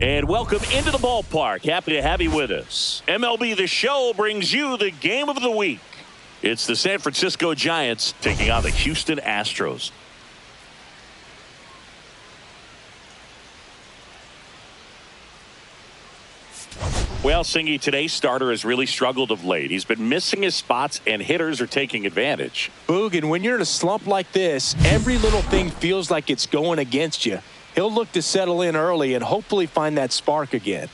And welcome into the ballpark. Happy to have you with us. MLB The Show brings you the game of the week. It's the San Francisco Giants taking on the Houston Astros. Well, Singy, today's starter has really struggled of late. He's been missing his spots, and hitters are taking advantage. Boog, and when you're in a slump like this, every little thing feels like it's going against you. He'll look to settle in early and hopefully find that spark again.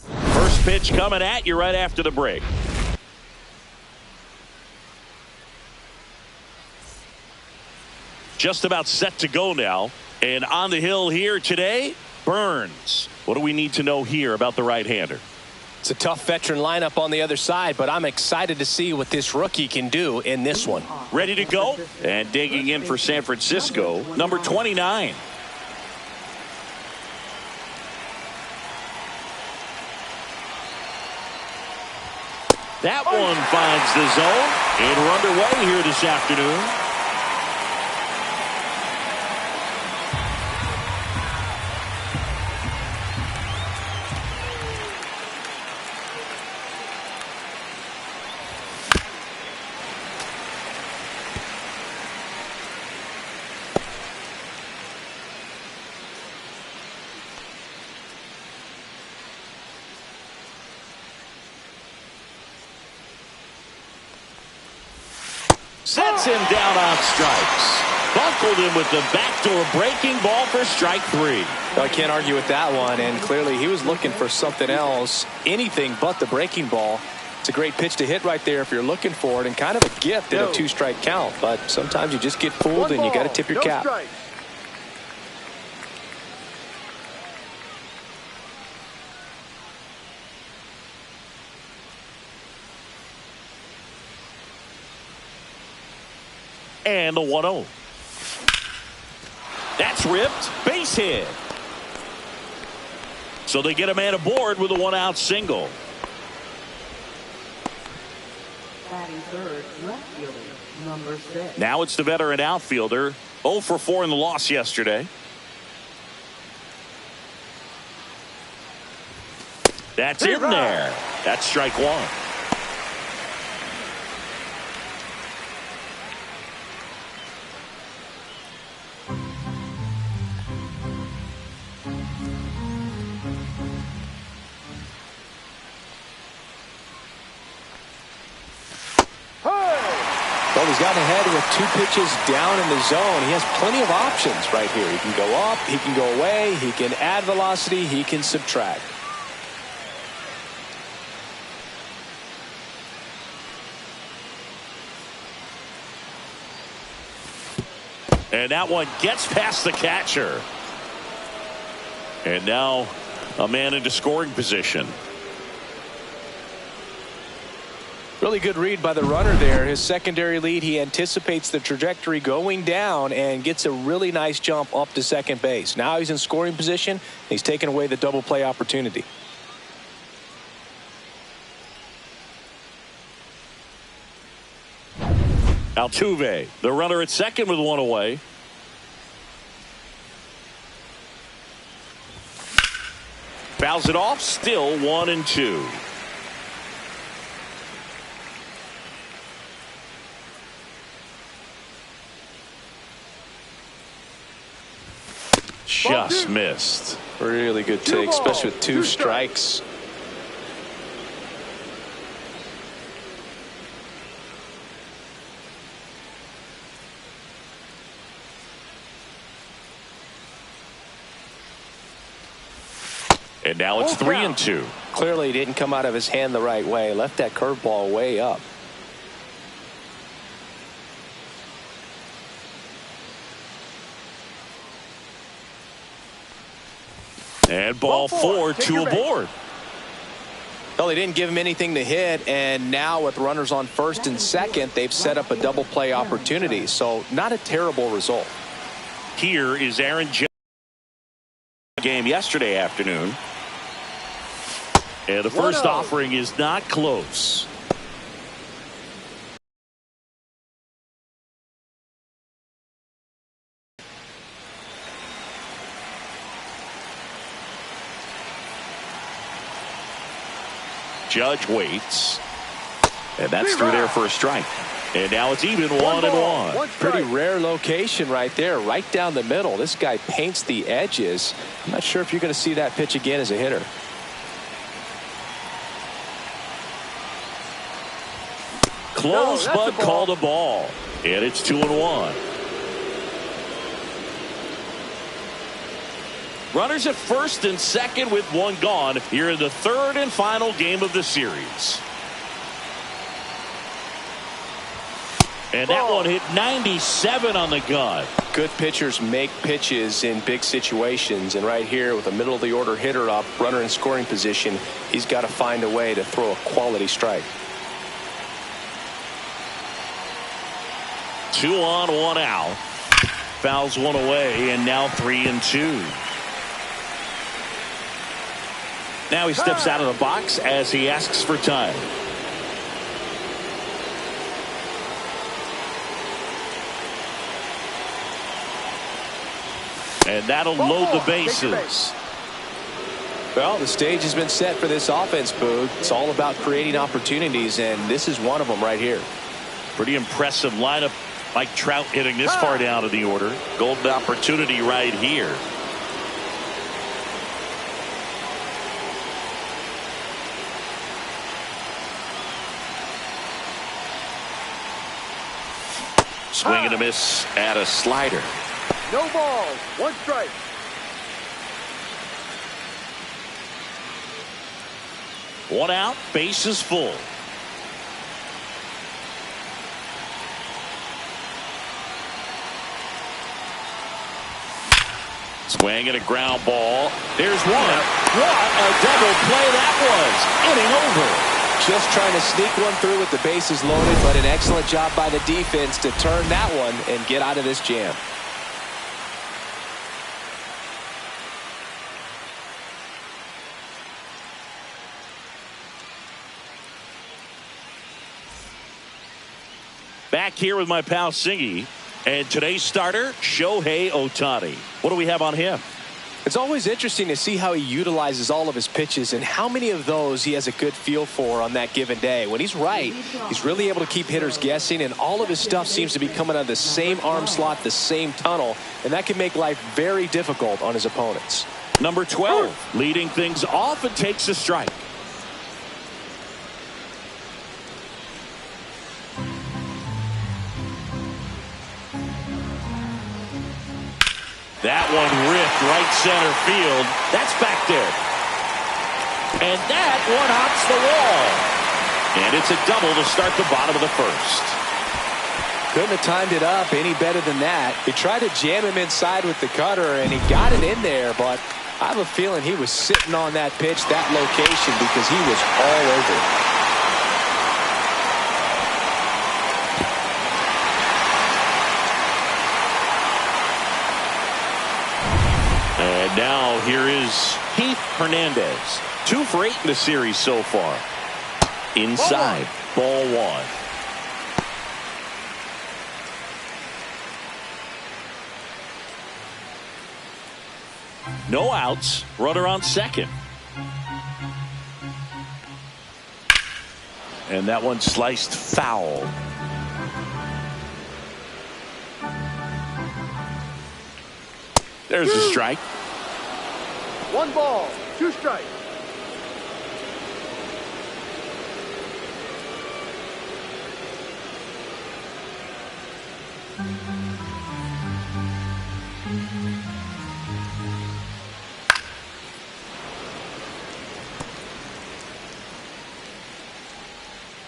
First pitch coming at you right after the break. Just about set to go now. And on the hill here today, Burns. What do we need to know here about the right-hander? It's a tough veteran lineup on the other side, but I'm excited to see what this rookie can do in this one. Ready to go? And digging in for San Francisco, number 29. That one finds the zone. And we're underway here this afternoon. Sets him down on strikes. Buckled him with the backdoor breaking ball for strike 3. I can't argue with that one, and clearly he was looking for something else, anything but the breaking ball. It's a great pitch to hit right there if you're looking for it, and kind of a gift in a 2-strike count, but sometimes you just get fooled and you got to tip your cap. Strike. And the 1-0. That's ripped. Base hit. So they get a man aboard with a 1-out single. Batting third, left fielder, number 6. Now it's the veteran outfielder. 0 for 4 in the loss yesterday. That's in there. That's strike 1. Well, he's gotten ahead with 2 pitches down in the zone. He has plenty of options right here. He can go up, he can go away, he can add velocity, he can subtract. And that one gets past the catcher. And now a man into scoring position. Really good read by the runner there. His secondary lead, he anticipates the trajectory going down and gets a really nice jump up to second base. Now he's in scoring position. He's taken away the double play opportunity. Altuve, the runner at second with 1 away. Fouls it off, still 1-2. Just missed. Really good take, especially with 2 strikes. And now it's 3-2. Clearly he didn't come out of his hand the right way. Left that curveball way up. And ball 4, 2 aboard. Well, they didn't give him anything to hit, and now with runners on first and second, they've set up a double play opportunity. So not a terrible result. Here is Aaron Judge. Game yesterday afternoon. And the first offering is not close. Judge waits. And that's through there for a strike. And now it's even 1-1. Pretty rare location right there, right down the middle. This guy paints the edges. I'm not sure if you're going to see that pitch again as a hitter. Close, but called a ball. And it's 2-1. Runners at first and second with one gone here in the third and final game of the series. And that one hit 97 on the gun. Good pitchers make pitches in big situations, and right here with a middle of the order hitter up, runner in scoring position, he's got to find a way to throw a quality strike. 2 on, 1 out. Fouls one away, and now 3-2. Now he steps out of the box as he asks for time. And that'll load the bases. Well, the stage has been set for this offense, Boog. It's all about creating opportunities, and this is one of them right here. Pretty impressive lineup. Mike Trout hitting this far down in the order. Golden opportunity right here. Swing and a miss at a slider. No ball, 1 strike. One out, bases full. Swing and a ground ball. There's one. What a double play that was. Inning over. Just trying to sneak one through with the bases loaded, but an excellent job by the defense to turn that one and get out of this jam. Back here with my pal Singy, and today's starter, Shohei Ohtani. What do we have on him? It's always interesting to see how he utilizes all of his pitches and how many of those he has a good feel for on that given day. When he's right, he's really able to keep hitters guessing, and all of his stuff seems to be coming out of the same arm slot, the same tunnel, and that can make life very difficult on his opponents. Number 12, leading things off and takes a strike. That one ripped right center field. That's back there. And that one hops the wall. And it's a double to start the bottom of the first. Couldn't have timed it up any better than that. He tried to jam him inside with the cutter, and he got it in there, but I have a feeling he was sitting on that pitch, that location, because he was all over it. And now here is Keith Hernandez. 2 for 8 in the series so far. Inside, ball 1. No outs, runner on second. And that one sliced foul. There's a strike. 1 ball, 2 strikes.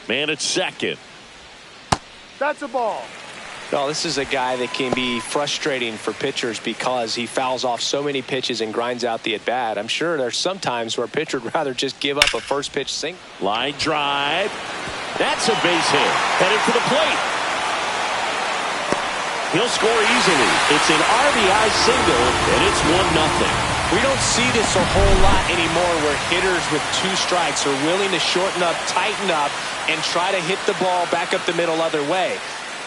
Man at second. That's a ball. Well, this is a guy that can be frustrating for pitchers because he fouls off so many pitches and grinds out the at-bat. I'm sure there's some times where a pitcher would rather just give up a first pitch single. Line drive. That's a base hit. Headed for the plate. He'll score easily. It's an RBI single, and it's 1-0. We don't see this a whole lot anymore where hitters with 2 strikes are willing to shorten up, tighten up, and try to hit the ball back up the middle other way.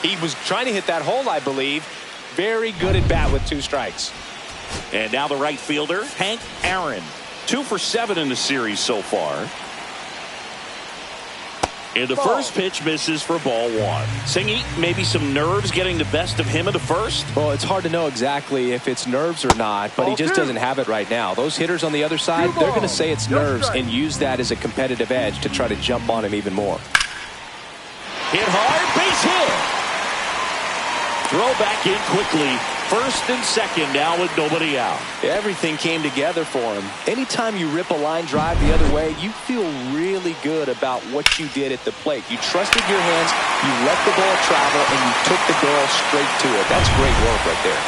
He was trying to hit that hole, I believe. Very good at bat with 2 strikes. And now the right fielder, Hank Aaron. 2 for 7 in the series so far. And the first pitch misses for ball 1. Singy, maybe some nerves getting the best of him in the first? Well, it's hard to know exactly if it's nerves or not, but he just doesn't have it right now. Those hitters on the other side, they're going to say it's nerves and use that as a competitive edge to try to jump on him even more. Hit hard, base hit. Throw back in quickly. First and second now with nobody out. Everything came together for him. Anytime you rip a line drive the other way, you feel really good about what you did at the plate. You trusted your hands, you let the ball travel, and you took the barrel straight to it. That's great work right there.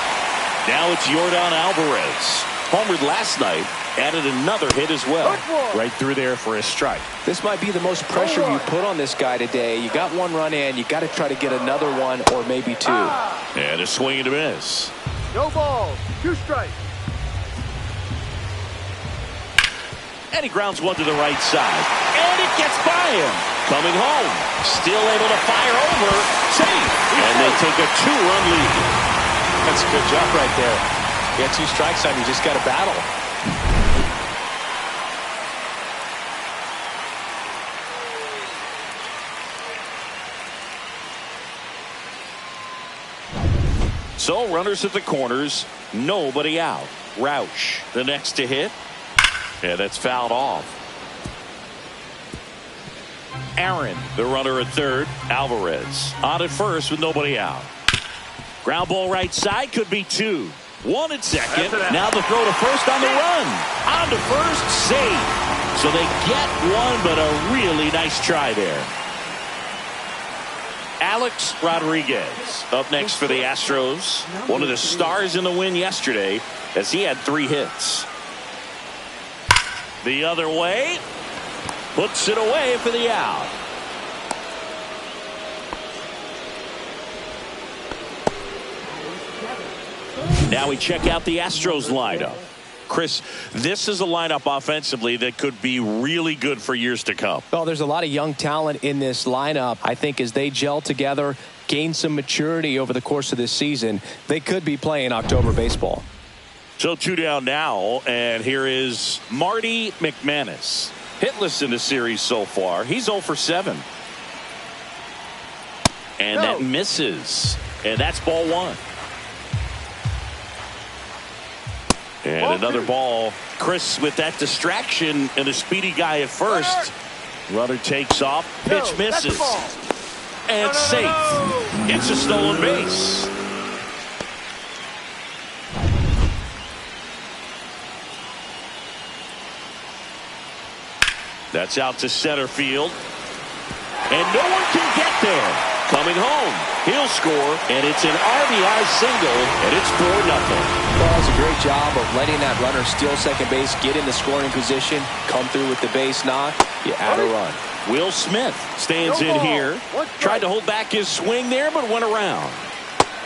Now it's Yordan Alvarez. Homered last night, added another hit as well. Right through there for a strike. This might be the most pressure you put on this guy today. You got 1 run in, you got to try to get another 1 or maybe 2. And a swing and a miss. No balls, 2 strikes. And he grounds 1 to the right side. And it gets by him. Coming home. Still able to fire over. Safe. And they take a 2-run lead. That's a good job right there. You got 2 strikes on you, just got to battle. So runners at the corners, nobody out. Roush, the next to hit. Yeah, that's fouled off. Aaron, the runner at third. Alvarez on at first with nobody out. Ground ball right side, could be 2. 1 at second. Now the throw to first on the run. On to first, safe. So they get 1, but a really nice try there. Alex Rodriguez up next for the Astros. One of the stars in the win yesterday as he had 3 hits. The other way. Puts it away for the out. Now we check out the Astros lineup. Chris, this is a lineup offensively that could be really good for years to come. Well, there's a lot of young talent in this lineup. I think as they gel together, gain some maturity over the course of this season, they could be playing October baseball. So 2 down now, and here is Marty McManus. Hitless in the series so far. He's 0 for 7. And that misses. And that's ball 1. And ball another 2. ball. Chris with that distraction and a speedy guy at first. Runner takes off. Pitch misses. And safe. It's a stolen base. That's out to center field. And no one can get there. Coming home. He'll score, and it's an RBI single, and it's 4-0. Well, that's a great job of letting that runner steal second base, get in the scoring position, come through with the base knock. You add a run. Will Smith stands in here. Tried to hold back his swing there, but went around.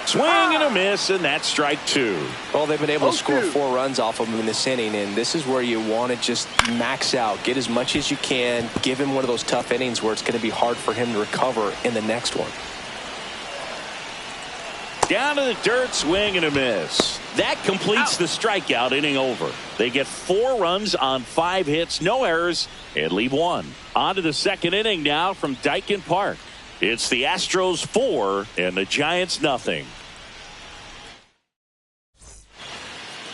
Swing and a miss, and that's strike 2. Well, they've been able to score 4 runs off of him in this inning, and this is where you want to just max out, get as much as you can, give him one of those tough innings where it's going to be hard for him to recover in the next one. Down to the dirt, swing and a miss. That completes the strikeout inning over. They get 4 runs on 5 hits, no errors, and leave 1. On to the second inning now from Dyken Park. It's the Astros 4 and the Giants nothing.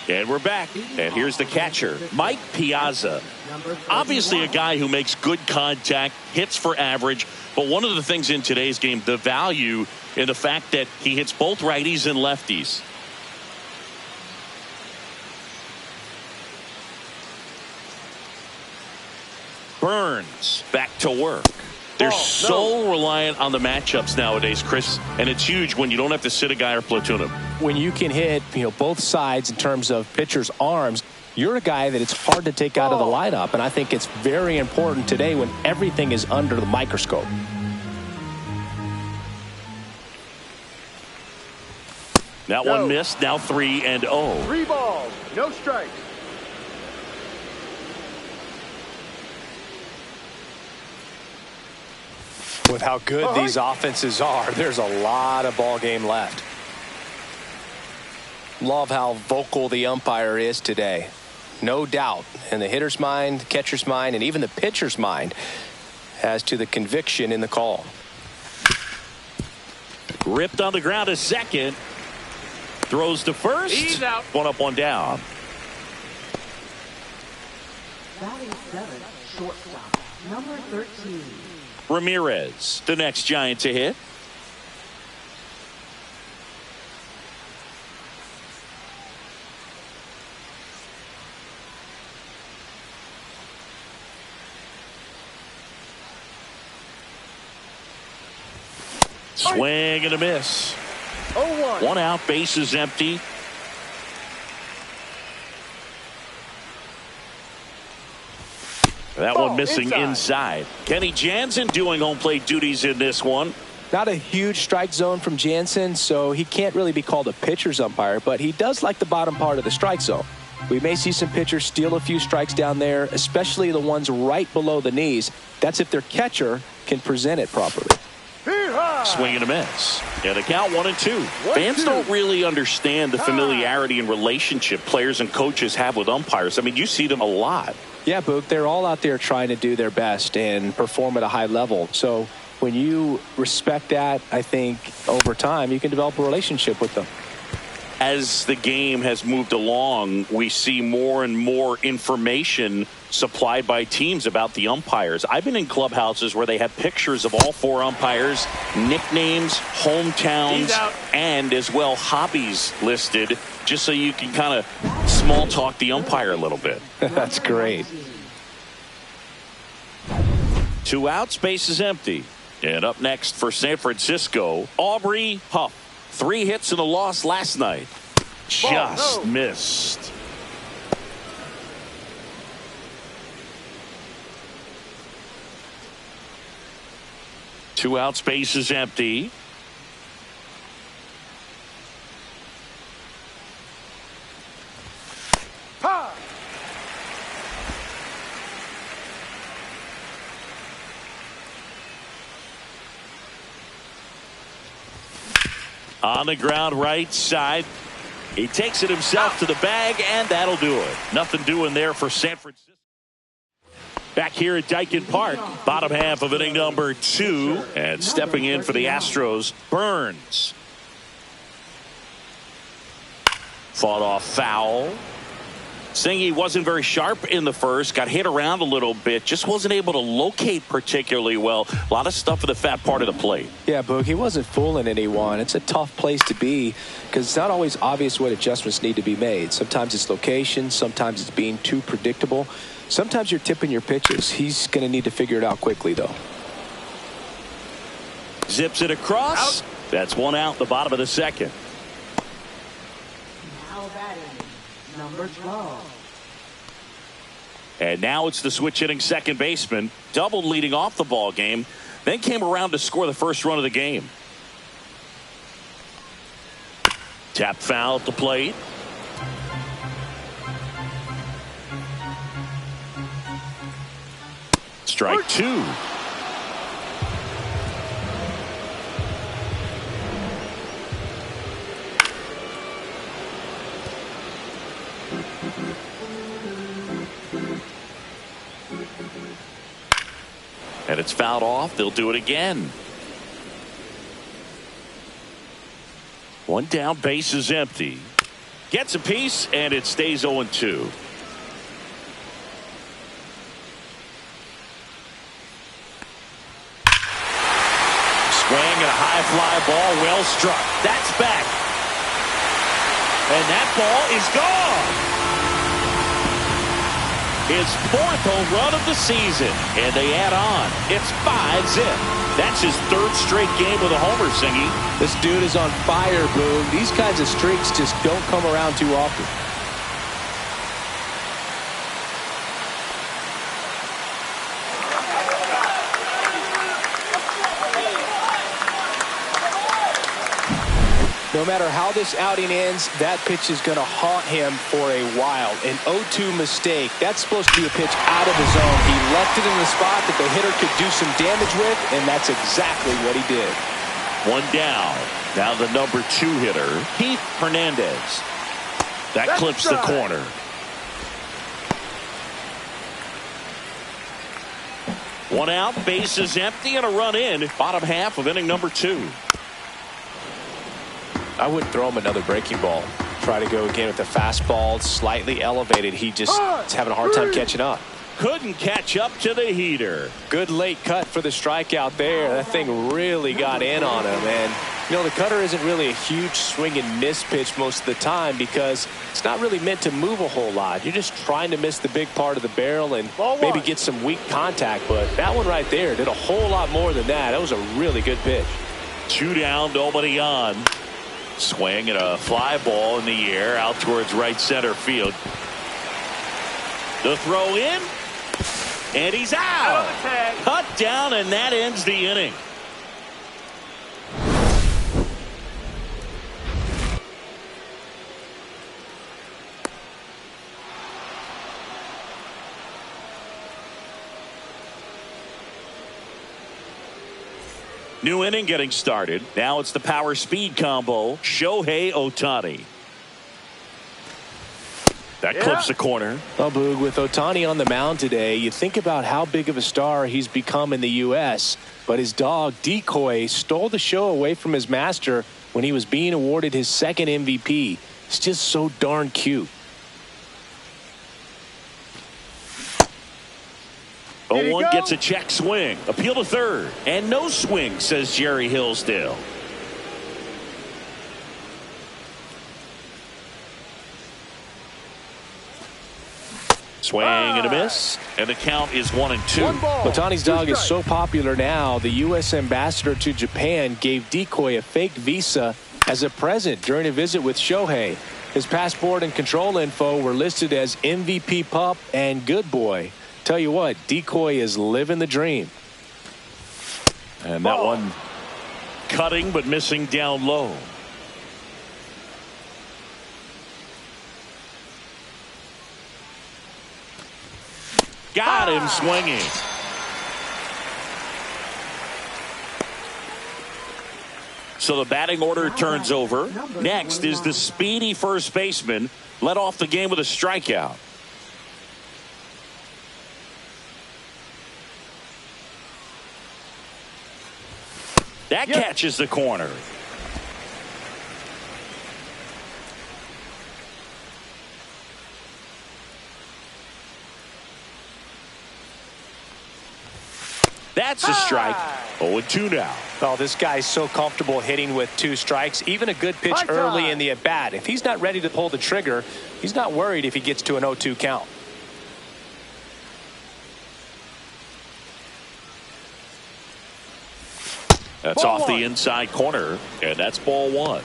And we're back. And here's the catcher, Mike Piazza. Obviously a guy who makes good contact, hits for average. But one of the things in today's game, the value in the fact that he hits both righties and lefties. Burns back to work. They're so reliant on the matchups nowadays, Chris, and it's huge when you don't have to sit a guy or platoon him. When you can hit, both sides in terms of pitchers' arms, you're a guy that it's hard to take out of the lineup, and I think it's very important today when everything is under the microscope. That one missed. Now 3-0. 3 balls, no strikes. With how good these offenses are, there's a lot of ball game left. Love how vocal the umpire is today. No doubt in the hitter's mind, catcher's mind, and even the pitcher's mind as to the conviction in the call. Ripped on the ground to second. Throws to first. He's out. One up, one down. Batting seventh, shortstop, number 13. Ramirez, the next Giant to hit. Swing and a miss. 0-1. One out, bases empty. That one missing inside. Kenny Jansen doing home plate duties in this one. Not a huge strike zone from Jansen, so he can't really be called a pitcher's umpire, but he does like the bottom part of the strike zone. We may see some pitchers steal a few strikes down there, especially the ones right below the knees. That's if their catcher can present it properly. Swing and a miss. And a count 1-2. Fans don't really understand the familiarity and relationship players and coaches have with umpires. I mean, you see them a lot. Yeah, Boog, they're all out there trying to do their best and perform at a high level. So when you respect that, I think over time you can develop a relationship with them. As the game has moved along, we see more and more information supplied by teams about the umpires. I've been in clubhouses where they have pictures of all 4 umpires, nicknames, hometowns, and as well hobbies listed, just so you can kind of small talk the umpire a little bit. That's great. 2 outs, base is empty. And up next for San Francisco, Aubrey Huff. 3 hits and a loss last night. Just missed. Two outs, base is empty. On the ground right side. He takes it himself to the bag, and that'll do it. Nothing doing there for San Francisco. Back here at Dyken Park, bottom half of inning number 2. And stepping in for the Astros, Burns. Fought off foul. Singy wasn't very sharp in the first, got hit around a little bit, just wasn't able to locate particularly well. A lot of stuff in the fat part of the plate. Yeah, Boog, he wasn't fooling anyone. It's a tough place to be because it's not always obvious what adjustments need to be made. Sometimes it's location, sometimes it's being too predictable. Sometimes you're tipping your pitches. He's going to need to figure it out quickly, though. Zips it across. That's 1 out, the bottom of the second. Now batting, number 12. And now it's the switch hitting second baseman. Doubled leading off the ball game. Then came around to score the first run of the game. Tap foul at the plate. Strike 2. And it's fouled off. They'll do it again. 1 down, base is empty. Gets a piece, and it stays 0-2. Swing and a high fly ball, well struck. That's back. And that ball is gone. his 4th home run of the season. And they add on. It's 5-zip. That's his 3rd straight game with a homer, Singy. This dude is on fire, Boog. These kinds of streaks just don't come around too often. No matter how this outing ends, that pitch is going to haunt him for a while. An 0-2 mistake. That's supposed to be a pitch out of the zone. He left it in the spot that the hitter could do some damage with, and that's exactly what he did. 1 down. Now the number 2 hitter, Keith Hernandez. That clips the corner. One out, bases empty, and a run in. Bottom half of inning number 2. I wouldn't throw him another breaking ball. Try to go again with the fastball, slightly elevated. He just is having a hard time catching up. Couldn't catch up to the heater. Good late cut for the strikeout there. That thing really got in on him. And, you know, the cutter isn't really a huge swing and miss pitch most of the time because it's not really meant to move a whole lot. You're just trying to miss the big part of the barrel and maybe get some weak contact. But that one right there did a whole lot more than that. That was a really good pitch. 2 down, nobody on. Swing and a fly ball in the air out towards right center field. The throw in. And he's out. Cut down, and that ends the inning. New inning getting started. Now it's the power speed combo. Shohei Ohtani. That clips the corner. Well, Boog, with Ohtani on the mound today, you think about how big of a star he's become in the U.S., but his dog, Decoy, stole the show away from his master when he was being awarded his 2nd MVP. It's just so darn cute. 0-1 gets a check swing. Appeal to 3rd. And no swing, says Jerry Hillsdale. Swing and a miss, and the count is 1-2. Ohtani's dog is so popular now, the U.S. ambassador to Japan gave Decoy a fake visa as a present during a visit with Shohei. His passport and control info were listed as MVP Pup and Good Boy. Tell you what, Decoy is living the dream. And that one cutting but missing down low. Got him swinging. So the batting order turns over. Next is the speedy first baseman. Led off the game with a strikeout. That catches the corner. That's a strike. 0-2 now. Oh, this guy's so comfortable hitting with 2 strikes. Even a good pitch early in the at-bat. If he's not ready to pull the trigger, he's not worried if he gets to an 0-2 count. That's off the inside corner, and that's ball 1.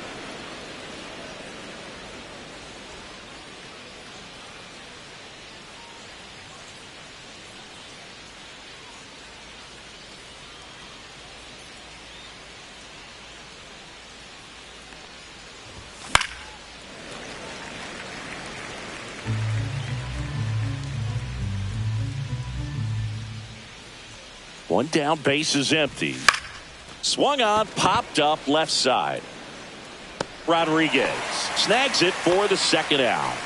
One down, base is empty. Swung on, popped up left side. Rodriguez snags it for the 2nd out.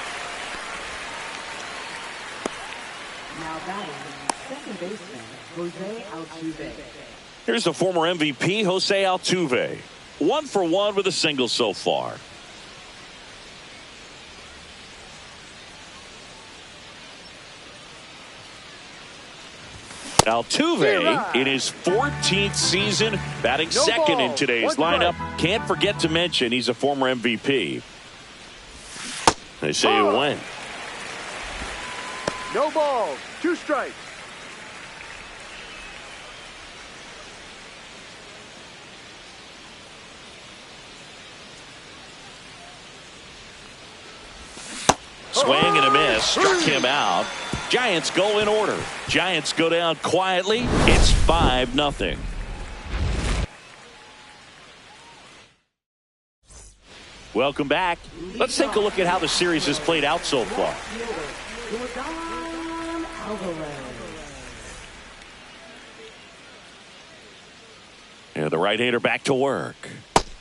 Now batting, second baseman, Jose Altuve. Here's the former MVP, Jose Altuve. 1 for 1 with a single so far. Altuve in his 14th season, batting second in today's lineup. Can't forget to mention he's a former MVP. They say he went. No balls. 2 strikes. Swing and a miss. Struck him out. Giants go in order. Giants go down quietly. It's 5-0. Welcome back. Let's take a look at how the series has played out so far. Yeah, the right-hander back to work.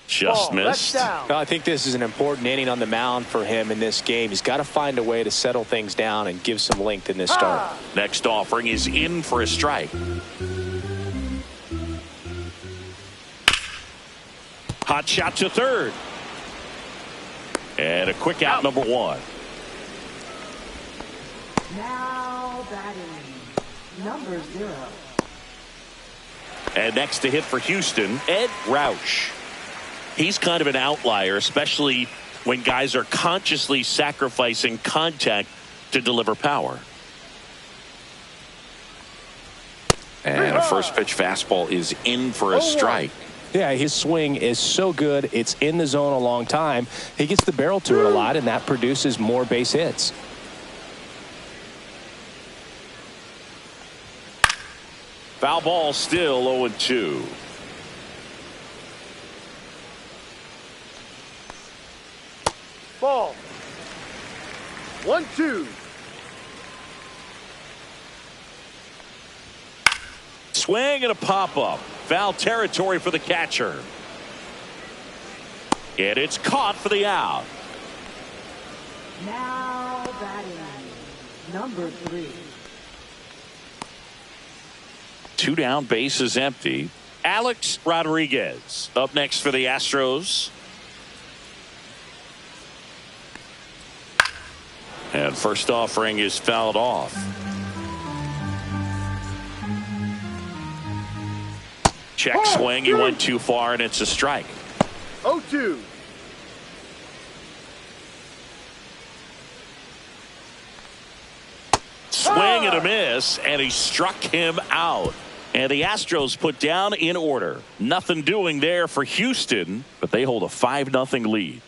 Just missed. I think this is an important inning on the mound for him in this game. He's got to find a way to settle things down and give some length in this start. Next offering is in for a strike. Hot shot to third. And a quick out, number 1. Now batting, number 0. And next to hit for Houston, Ed Rausch. He's kind of an outlier, especially when guys are consciously sacrificing contact to deliver power. And a first pitch fastball is in for a strike. Yeah, his swing is so good. It's in the zone a long time. He gets the barrel to it a lot, and that produces more base hits. Foul ball, still 0-2. Ball. 1-2. Swing and a pop-up. Foul territory for the catcher. And it's caught for the out. Now batting, number 3. 2 down, base is empty. Alex Rodriguez up next for the Astros. And first offering is fouled off. Check swing. He went too far, and it's a strike. 0-2. Swing and a miss, and he struck him out. And the Astros put down in order. Nothing doing there for Houston, but they hold a 5-0 lead.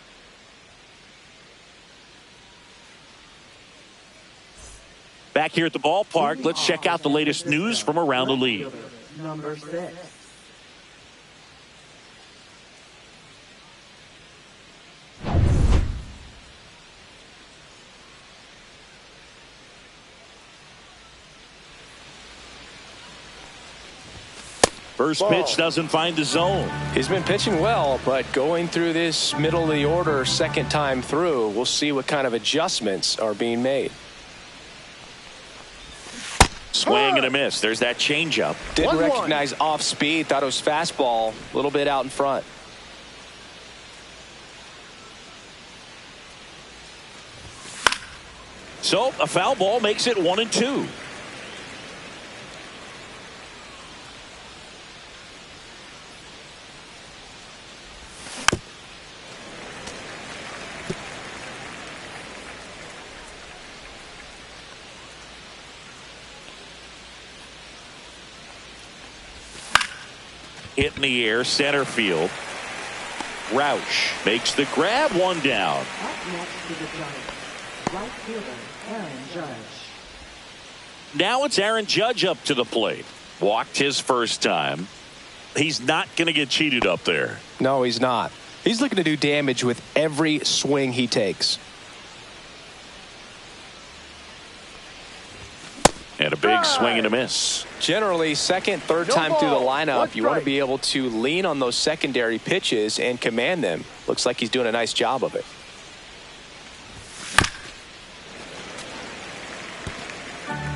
Back here at the ballpark, let's check out the latest news from around the league. Number 6. First pitch doesn't find the zone. He's been pitching well, but going through this middle of the order second time through, we'll see what kind of adjustments are being made. Swing and a miss. There's that changeup. Didn't recognize off speed. Thought it was fastball. A little bit out in front. So a foul ball makes it 1-2. Hit in the air, center field. Rausch makes the grab, 1 down. Up next to the Giants, right fielder Aaron Judge. Now it's Aaron Judge up to the plate. Walked his first time. He's not going to get cheated up there. No, he's not. He's looking to do damage with every swing he takes. And a big swing and a miss. Generally, second, third time through the lineup, you want to be able to lean on those secondary pitches and command them. Looks like he's doing a nice job of it.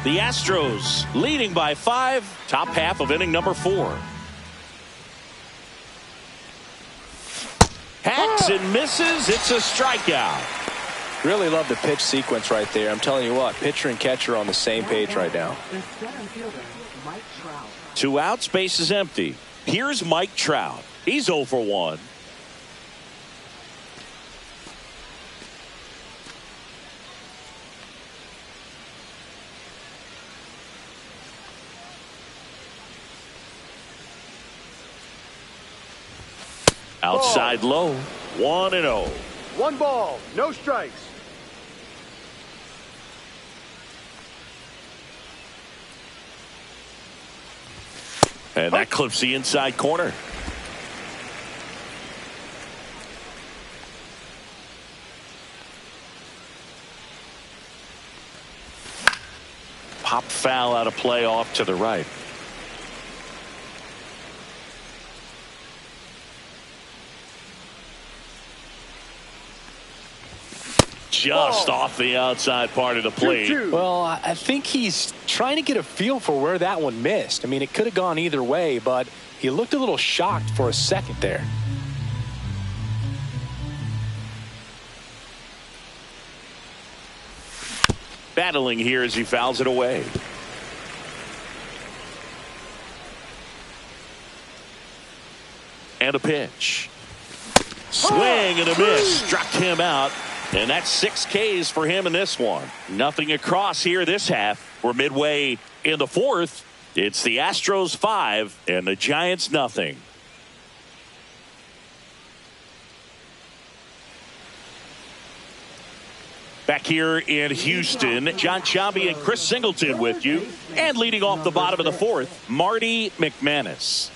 The Astros leading by 5, top half of inning number 4. Hacks and misses. It's a strikeout. Really love the pitch sequence right there. I'm telling you what, pitcher and catcher are on the same page right now. The center fielder, Mike Trout. 2 outs, base is empty. Here's Mike Trout. He's 0 for 1. Outside low. 1-0. 1 ball, no strikes. And that clips the inside corner. Pop foul out of play off to the right. Just off the outside part of the plate. 2-2. Well, I think he's trying to get a feel for where that one missed. I mean, it could have gone either way, but he looked a little shocked for a second there. Battling here as he fouls it away. And a pitch. Swing and a miss. Struck him out. And that's 6 Ks for him in this one. Nothing across here this half. We're midway in the 4th. It's the Astros 5 and the Giants nothing. Back here in Houston, John Chambi and Chris Singleton with you. And leading off the bottom of the 4th, Marty McManus.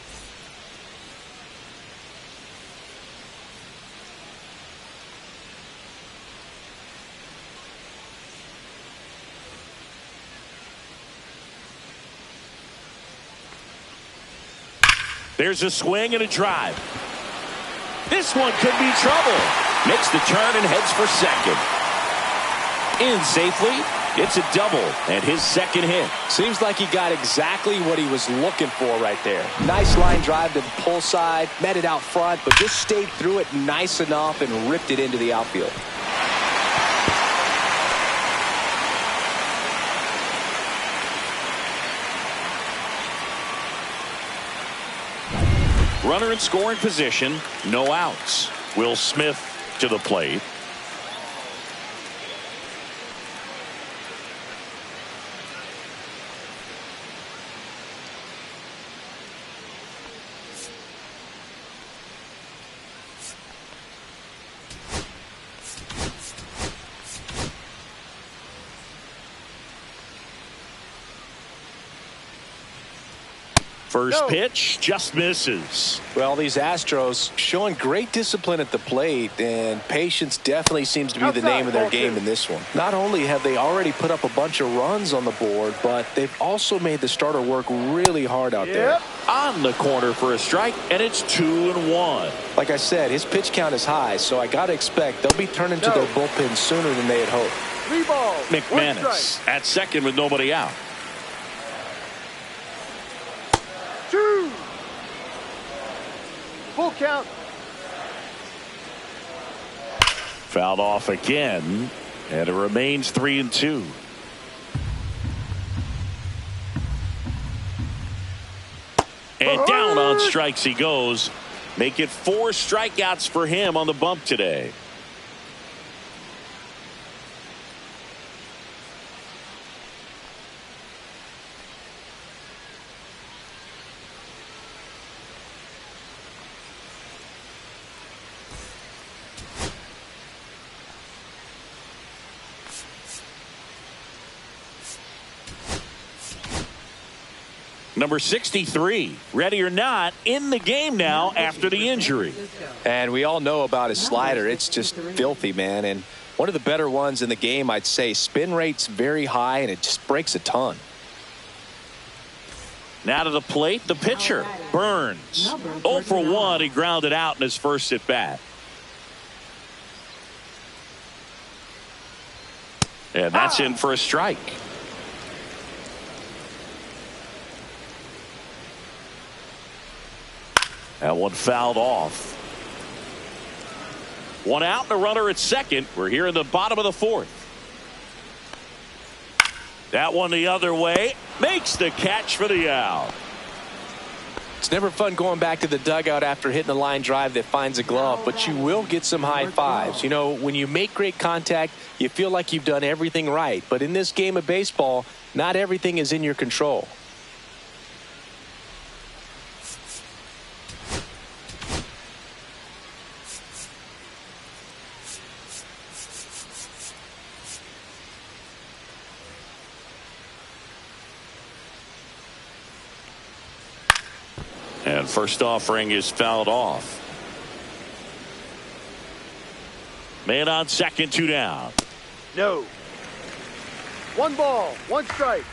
There's a swing and a drive. This one could be trouble. Makes the turn and heads for second. In safely. It's a double and his second hit. Seems like he got exactly what he was looking for right there. Nice line drive to the pull side, met it out front, but just stayed through it nice enough and ripped it into the outfield. Runner in scoring position, no outs. Will Smith to the plate. First pitch just misses. Well, these Astros showing great discipline at the plate, and patience definitely seems to be the name of their game in this one. Not only have they already put up a bunch of runs on the board, but they've also made the starter work really hard out there. On the corner for a strike, and it's 2-1. Like I said, his pitch count is high, so I got to expect they'll be turning to their bullpen sooner than they had hoped. 3 balls, McManus at second with nobody out. 2. Full count. Fouled off again, and it remains 3-2. And down on strikes he goes. Make it 4 strikeouts for him on the bump today. Number 63, ready or not, in the game now after the injury. And we all know about his slider. It's just filthy, man. And one of the better ones in the game, I'd say. Spin rate's very high, and it just breaks a ton. Now to the plate, the pitcher, Burns. 0 for 1, he grounded out in his first at bat. And that's in for a strike. That one fouled off. 1 out and a runner at second. We're here in the bottom of the 4th. That one the other way. Makes the catch for the out. It's never fun going back to the dugout after hitting a line drive that finds a glove, but you will get some high fives. You know, when you make great contact, you feel like you've done everything right. But in this game of baseball, not everything is in your control. And first offering is fouled off. Man on second, 2 down. No. 1 ball, 1 strike.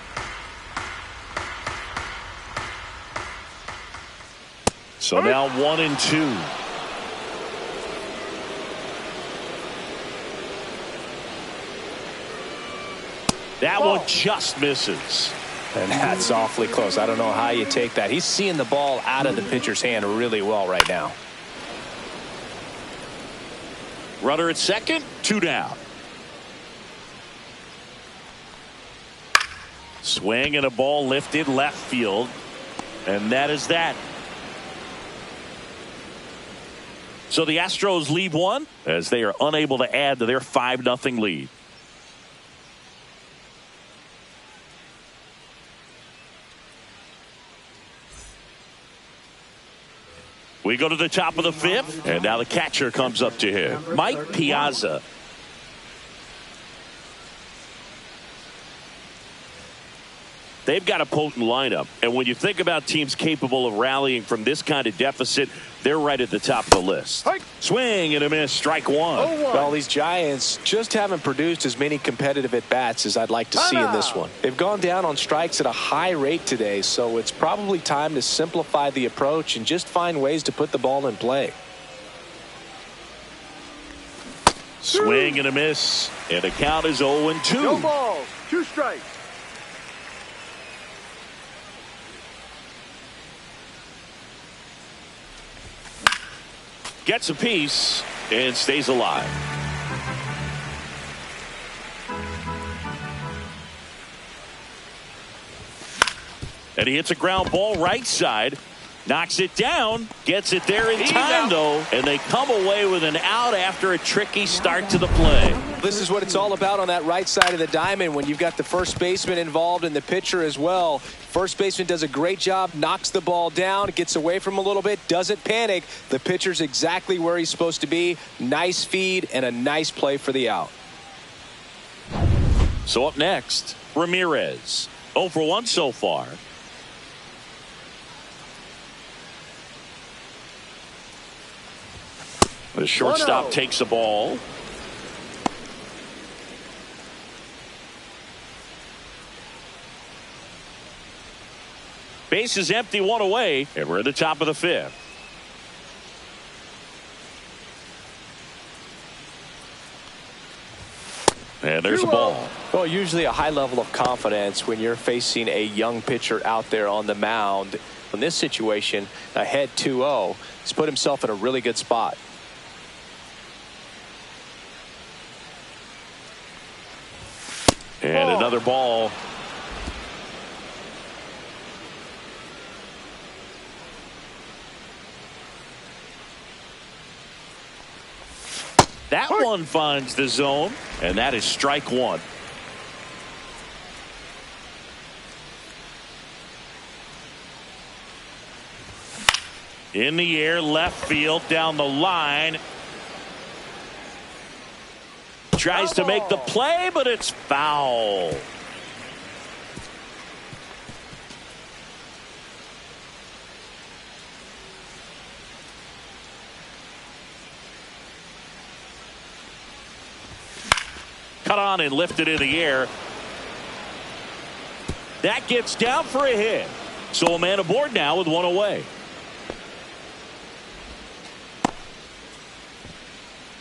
So now 1-2. That one just misses. And that's awfully close. I don't know how you take that. He's seeing the ball out of the pitcher's hand really well right now. Runner at second, 2 down. Swing and a ball lifted left field. And that is that. So the Astros lead one as they are unable to add to their 5-0 lead. We go to the top of the 5th, and now the catcher comes up to him, Mike Piazza. They've got a potent lineup, and when you think about teams capable of rallying from this kind of deficit, they're right at the top of the list. Swing and a miss, strike 1. Well, these Giants just haven't produced as many competitive at-bats as I'd like to see in this one. They've gone down on strikes at a high rate today, so it's probably time to simplify the approach and just find ways to put the ball in play. Swing and a miss, and the count is 0-2. No balls, 2 strikes. Gets a piece and stays alive. And he hits a ground ball right side. Knocks it down. Gets it there in time, though. And they come away with an out after a tricky start to the play. This is what it's all about on that right side of the diamond when you've got the first baseman involved and the pitcher as well. First baseman does a great job, knocks the ball down, gets away from a little bit, doesn't panic. The pitcher's exactly where he's supposed to be. Nice feed and a nice play for the out. So up next, Ramirez. 0 for 1 so far. The shortstop takes the ball. Base is empty, 1 away, and we're at the top of the 5th. And there's a ball. Well, usually a high level of confidence when you're facing a young pitcher out there on the mound. In this situation, ahead 2-0, he's put himself in a really good spot. And another ball. That one finds the zone, and that is strike 1. In the air, left field, down the line. Tries to make the play, but it's foul. Cut on and lifted in the air. That gets down for a hit. So a man aboard now with 1 away.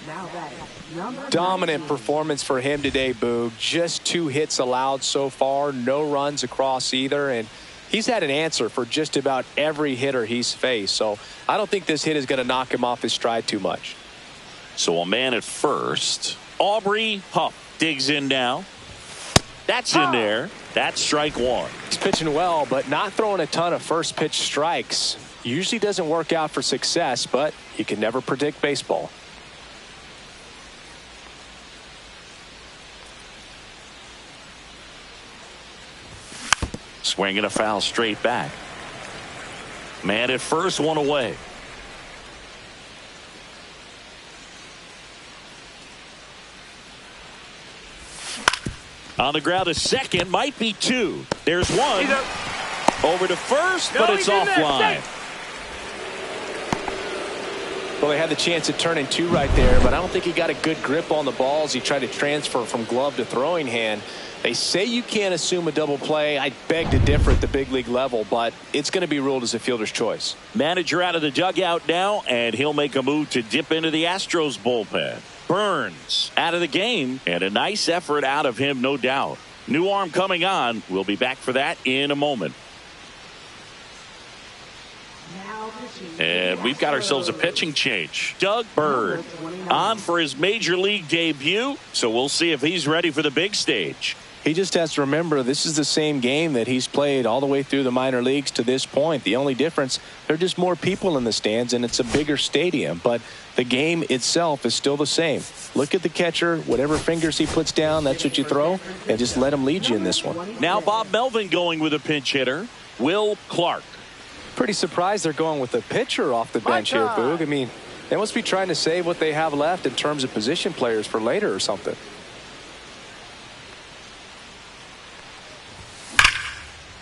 Now that is number Dominant performance for him today, Boog. Just 2 hits allowed so far. No runs across either. And he's had an answer for just about every hitter he's faced. So I don't think this hit is going to knock him off his stride too much. So a man at first. Aubrey Huff digs in now. That's in there. That's strike 1. He's pitching well, but not throwing a ton of first pitch strikes. Usually doesn't work out for success, but you can never predict baseball. Swinging a foul straight back. Man at first, 1 away. On the ground, a second, might be 2. There's 1. Over to first, but it's offline. Well, they had the chance at turning 2 right there, but I don't think he got a good grip on the balls. He tried to transfer from glove to throwing hand. They say you can't assume a double play. I beg to differ at the big league level, but it's going to be ruled as a fielder's choice. Manager out of the dugout now, and he'll make a move to dip into the Astros bullpen. Burns out of the game, and a nice effort out of him, no doubt. New arm coming on. We'll be back for that in a moment. And we've got ourselves a pitching change. Doug Bird on for his major league debut, so we'll see if he's ready for the big stage. He just has to remember this is the same game that he's played all the way through the minor leagues to this point. The only difference, there are just more people in the stands and it's a bigger stadium, but the game itself is still the same. Look at the catcher, whatever fingers he puts down, that's what you throw, and just let him lead you in this one. Now Bob Melvin going with a pinch hitter, Will Clark. Pretty surprised they're going with a pitcher off the bench here, Boog. I mean, they must be trying to save what they have left in terms of position players for later or something.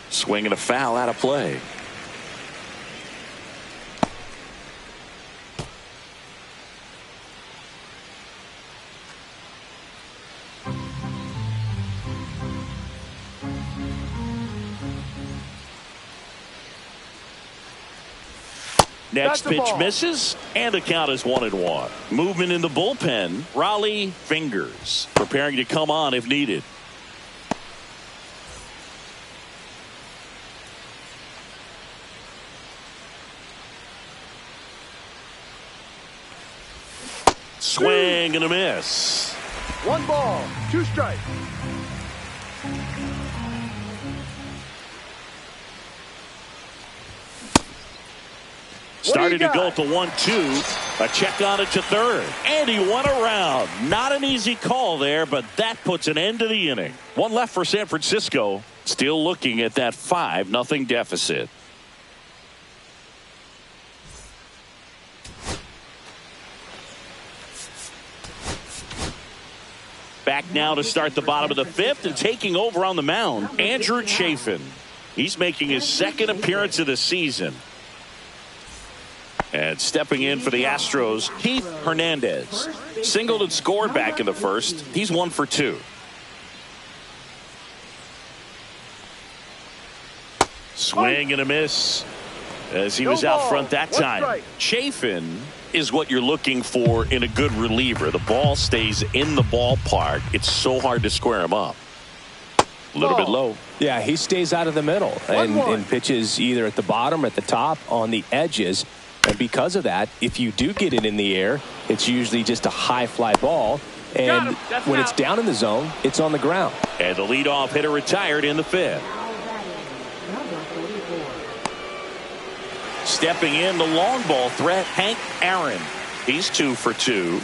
Swing and a foul out of play. Next pitch misses, and the count is 1-1. Movement in the bullpen. Raleigh Fingers preparing to come on if needed. Swing and a miss. 1 ball, 2 strikes. Started to go to 1-2. A check on it to third. And he went around. Not an easy call there, but that puts an end to the inning. One left for San Francisco. Still looking at that 5-0 deficit. Back now to start the bottom of the 5th, and taking over on the mound, Andrew Chafin. He's making his 2nd appearance of the season. And stepping in for the Astros, Keith Hernandez. Singled and scored back in the 1st. He's 1 for 2. Swing and a miss as he was out front that time. Chafin is what you're looking for in a good reliever. The ball stays in the ballpark. It's so hard to square him up. A little bit low. Yeah, he stays out of the middle and pitches either at the bottom or at the top on the edges. And because of that, if you do get it in the air, it's usually just a high fly ball. And when it's down in the zone, it's on the ground. And the leadoff hitter retired in the 5th. Stepping in, the long ball threat, Hank Aaron. He's 2 for 2.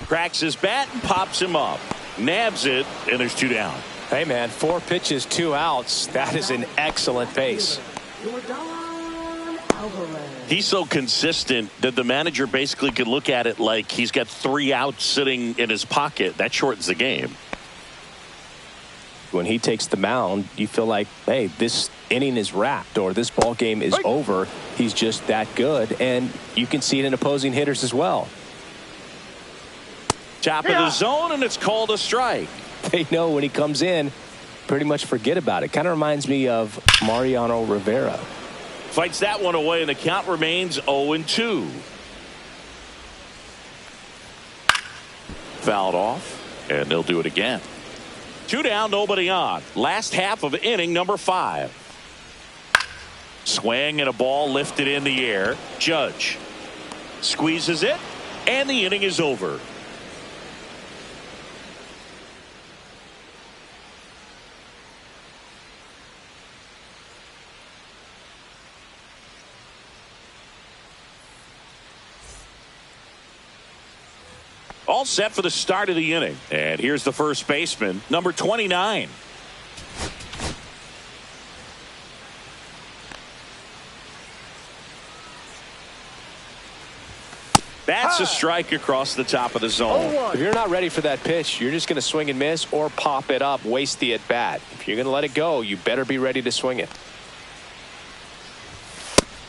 Cracks his bat and pops him up. Nabs it, and there's 2 down. Hey, man, 4 pitches, 2 outs. That is an excellent pace. He's so consistent that the manager basically could look at it like he's got 3 outs sitting in his pocket. That shortens the game. When he takes the mound, you feel like, hey, this inning is wrapped or this ball game is over. He's just that good, and you can see it in opposing hitters as well. Top of the zone, and it's called a strike. They know when he comes in, pretty much forget about it. Kind of reminds me of Mariano Rivera. Fights that one away, and the count remains 0-2. Fouled off, and they'll do it again. 2 down, nobody on. Last half of inning number 5. Swing and a ball lifted in the air. Judge squeezes it, and the inning is over. All set for the start of the inning. And here's the first baseman, number 29. That's a strike across the top of the zone. If you're not ready for that pitch, you're just going to swing and miss or pop it up, waste the at bat. If you're going to let it go, you better be ready to swing it.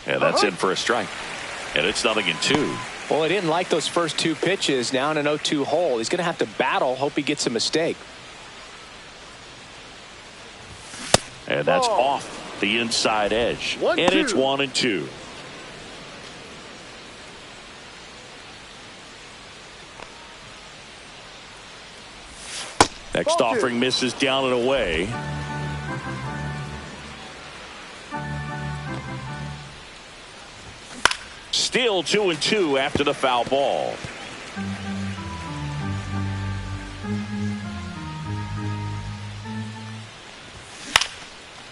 And that's in for a strike. And it's 0-2. Well, he didn't like those first two pitches. Now in an 0-2 hole. He's going to have to battle. Hope he gets a mistake. And that's off the inside edge. And it's 1-2. Next offering misses down and away. Still 2-2 after the foul ball.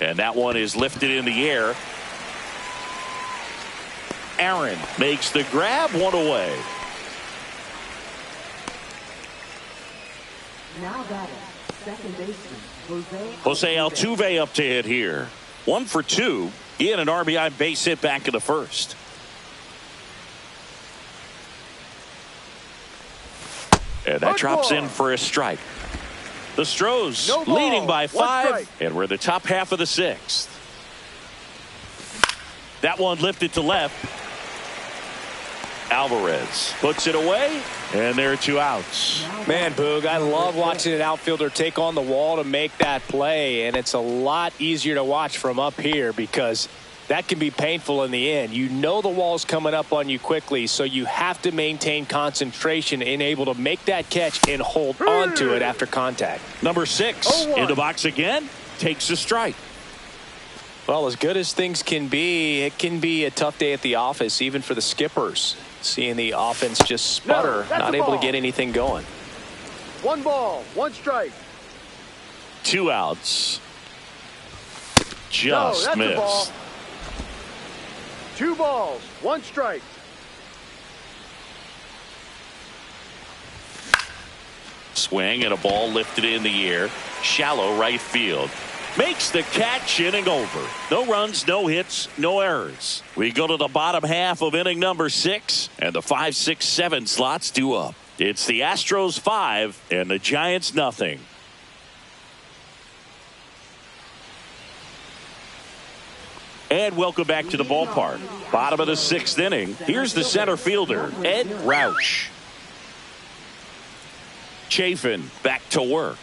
And that one is lifted in the air. Aaron makes the grab, one away. Now batting, second baseman, Jose Altuve up to hit here. 1 for 2. He had an RBI base hit back in the first. And that drops in for a strike. The Stros leading by 5, and we're in the top half of the 6th. That one lifted to left. Alvarez puts it away, and there are 2 outs. Man, Boog, I love watching an outfielder take on the wall to make that play, and it's a lot easier to watch from up here because that can be painful in the end. You know the wall's coming up on you quickly, so you have to maintain concentration and able to make that catch and hold on to it after contact. Number 6 in the box again, takes a strike. Well, as good as things can be, it can be a tough day at the office, even for the skippers. Seeing the offense just sputter, not able to get anything going. 1 ball, 1 strike. 2 outs. Just missed. 2 balls, 1 strike. Swing and a ball lifted in the air. Shallow right field. Makes the catch, inning over. No runs, no hits, no errors. We go to the bottom half of inning number 6, and the 5, 6, 7 slots due up. It's the Astros 5 and the Giants nothing. And welcome back to the ballpark. Bottom of the 6th inning. Here's the center fielder, Ed Rauch. Chafin back to work.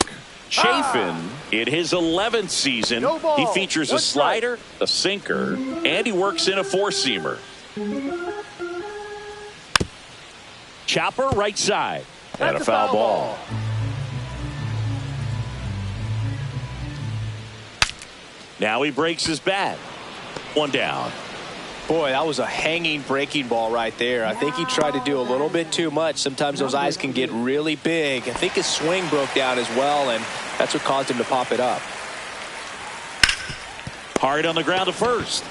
Chafin, in his 11th season, he features a slider, a sinker, and he works in a 4-seamer. Chopper right side. And a foul ball. Now he breaks his bat. 1 down. Boy, that was a hanging breaking ball right there. I think he tried to do a little bit too much. Sometimes those eyes can get really big. I think his swing broke down as well, and that's what caused him to pop it up. Hard on the ground to first.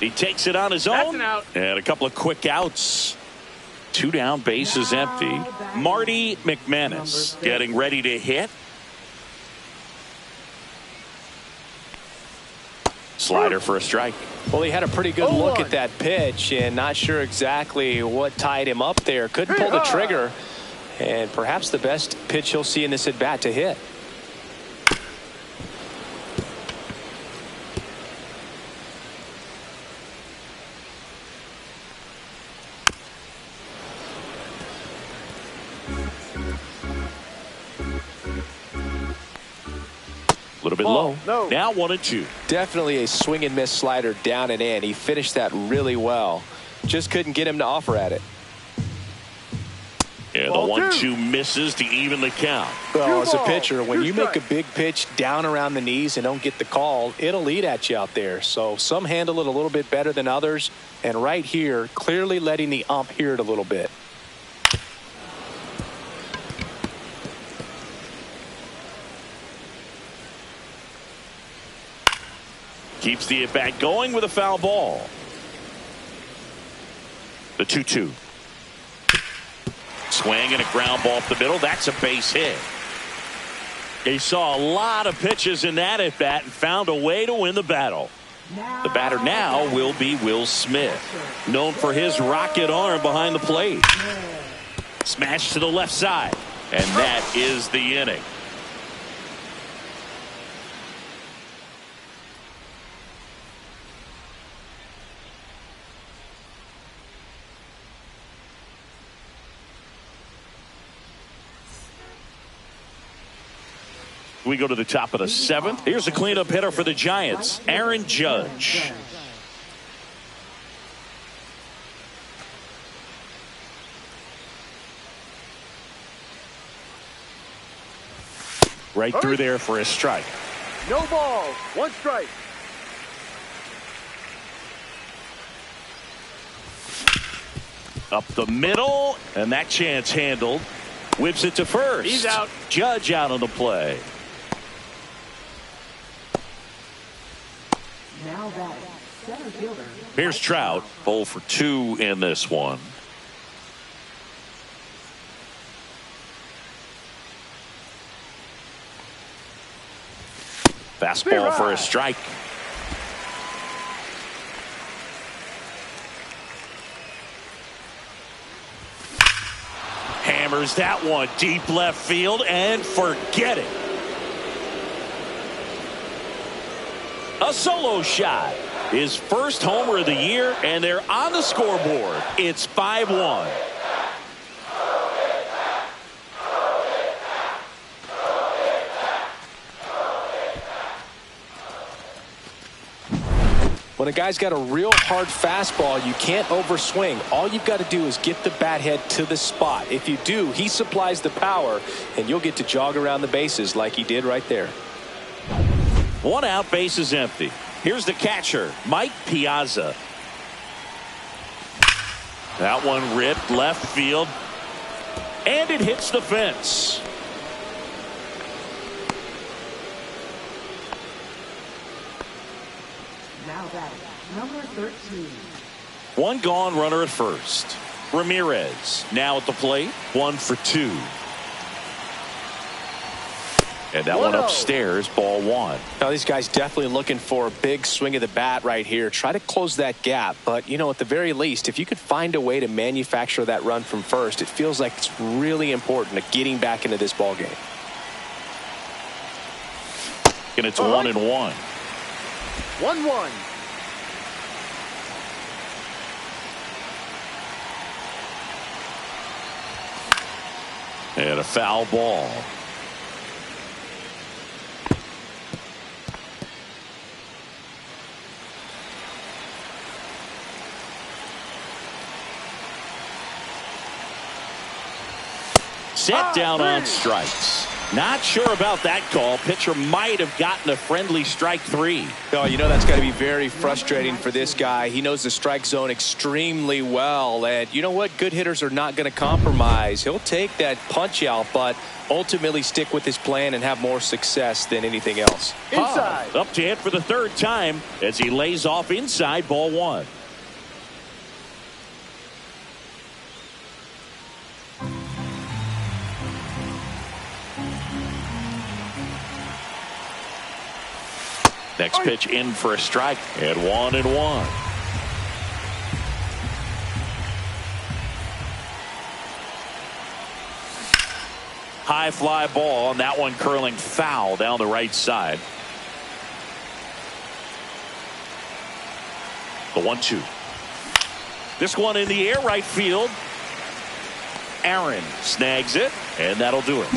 He takes it on his own. And a couple of quick outs. 2 down, bases empty. Marty McManus getting ready to hit. Slider for a strike. Well, he had a pretty good look at that pitch and not sure exactly what tied him up there. Couldn't pull the trigger, and perhaps the best pitch he'll see in this at bat to hit. A little bit low. Now 1-2. Definitely a swing and miss slider down and in. He finished that really well. Just couldn't get him to offer at it. And the 1-2 misses to even the count. Well, as a pitcher, when you make a big pitch down around the knees and don't get the call, it'll eat at you out there. So some handle it a little bit better than others. And right here, clearly letting the ump hear it a little bit. Keeps the at-bat going with a foul ball. The 2-2. Swing and a ground ball up the middle. That's a base hit. He saw a lot of pitches in that at-bat and found a way to win the battle. The batter now will be Will Smith, known for his rocket arm behind the plate. Smash to the left side, and that is the inning. We go to the top of the 7th. Here's a cleanup hitter for the Giants, Aaron Judge. Right through there for a strike. No ball. One strike. Up the middle, and that chance handled. Whips it to first. He's out. Judge out on the play. Now batting, center fielder. Here's Trout, 0 for 2 in this one. Fastball for a strike. Hammers that one deep left field and forget it. A solo shot. His first homer of the year, and they're on the scoreboard. It's 5-1. When a guy's got a real hard fastball, you can't overswing. All you've got to do is get the bat head to the spot. If you do, he supplies the power, and you'll get to jog around the bases like he did right there. 1 out, base is empty. Here's the catcher, Mike Piazza. That one ripped left field, and it hits the fence. Now batting, number 13. 1 gone, runner at first. Ramirez now at the plate, 1 for 2. And that one upstairs, ball 1. Now these guys definitely looking for a big swing of the bat right here. Try to close that gap. But, you know, at the very least, if you could find a way to manufacture that run from first, it feels like it's really important to getting back into this ball game. And it's 1-1. 1-1. And a foul ball. Set down on strikes. Not sure about that call. Pitcher might have gotten a friendly strike 3. Oh, you know that's got to be very frustrating for this guy. He knows the strike zone extremely well. And you know what? Good hitters are not going to compromise. He'll take that punch out, but ultimately stick with his plan and have more success than anything else. Inside. Up to hit for the 3rd time as he lays off inside, ball 1. Next pitch in for a strike at 1-1. High fly ball, and that one curling foul down the right side. The 1-2. This one in the air, right field. Aaron snags it, and that'll do it.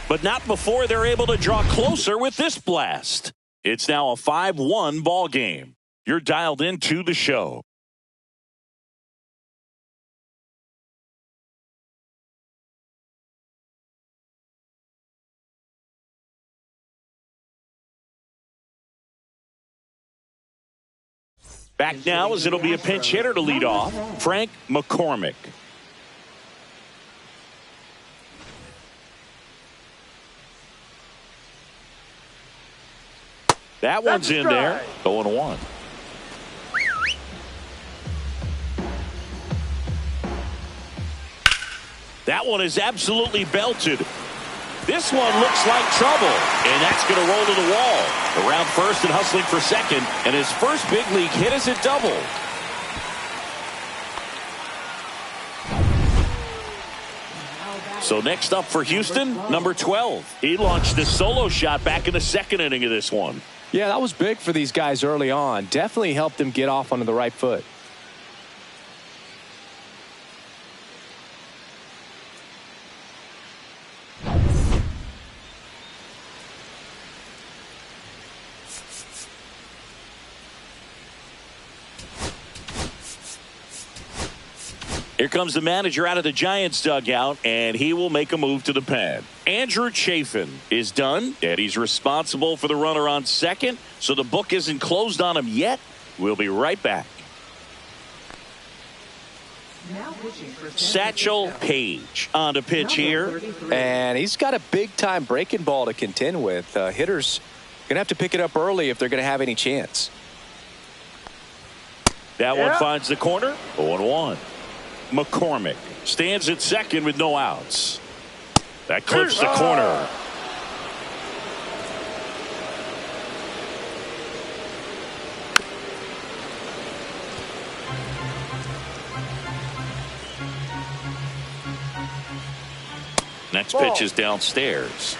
But not before they're able to draw closer with this blast. It's now a 5-1 ball game. You're dialed into the show. Back now as it'll be a pinch hitter to lead off, Frank McCormick. That one's in there. 0-1. That one is absolutely belted. This one looks like trouble, and that's going to roll to the wall. Around first and hustling for second, and his first big league hit is a double. So next up for Houston, number 12. He launched a solo shot back in the 2nd inning of this one. Yeah, that was big for these guys early on. Definitely helped them get off onto the right foot. Here comes the manager out of the Giants dugout, and he will make a move to the pen. Andrew Chafin is done, and he's responsible for the runner on second, so the book isn't closed on him yet. We'll be right back. Satchel Paige on to pitch here. And he's got a big-time breaking ball to contend with. Hitters going to have to pick it up early if they're going to have any chance. That one finds the corner. 0-1. McCormick stands at second with no outs. That clips the corner. Next pitch is downstairs.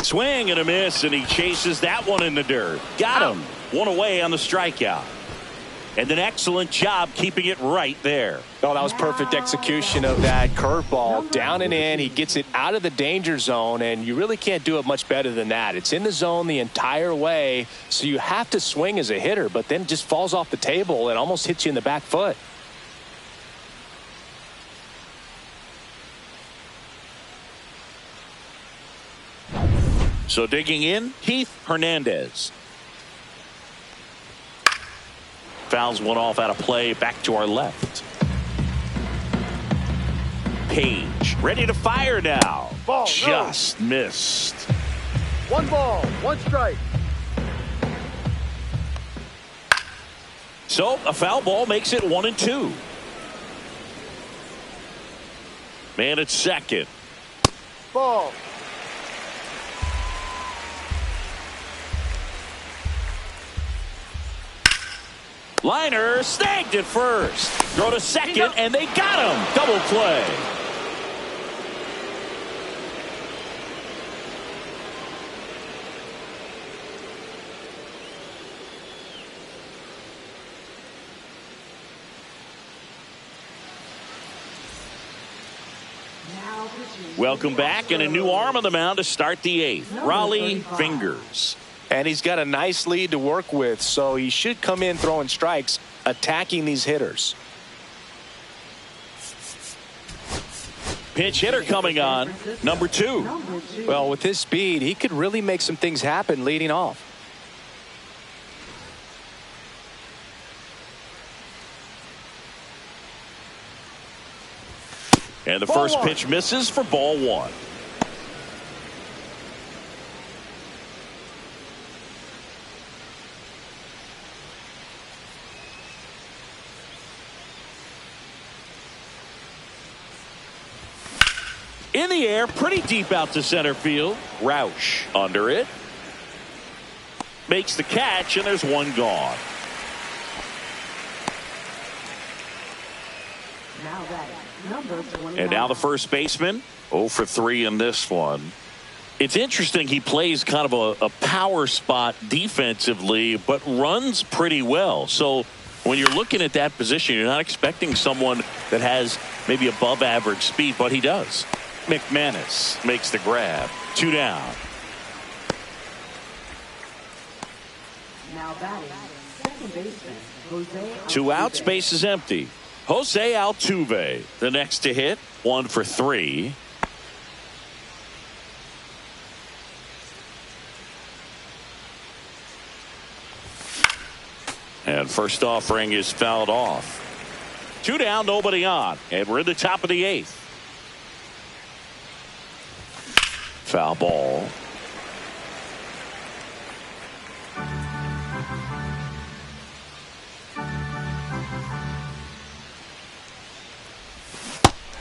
Swing and a miss, and he chases that one in the dirt. Got him. One away on the strikeout. And an excellent job keeping it right there. Oh, that was perfect execution of that curveball. Down and in. He gets it out of the danger zone, and you really can't do it much better than that. It's in the zone the entire way, so you have to swing as a hitter, but then it just falls off the table and almost hits you in the back foot. So digging in, Keith Hernandez. Fouls one off out of play, back to our left. Page ready to fire now. Ball, just missed. 1 ball, 1 strike. So a foul ball makes it 1-2. Man at second. Ball. Liner snagged at first. Throw to second, and they got him. Double play. Welcome back, and a new arm on the mound to start the 8th. Raleigh Fingers. And he's got a nice lead to work with, so he should come in throwing strikes, attacking these hitters. Pinch hitter coming on, number 2. Well, with his speed, he could really make some things happen leading off. And the first pitch misses for ball 1. In the air, pretty deep out to center field. Roush under it. Makes the catch, and there's one gone. And now the first baseman, 0 for 3 in this one. It's interesting, he plays kind of a power spot defensively, but runs pretty well. So when you're looking at that position, you're not expecting someone that has maybe above average speed, but he does. McManus makes the grab. 2 down. Now batting, second baseman, Jose 2 outs, base is empty. Jose Altuve, the next to hit, 1 for 3. And first offering is fouled off. 2 down, nobody on, and we're in the top of the 8th. Foul ball.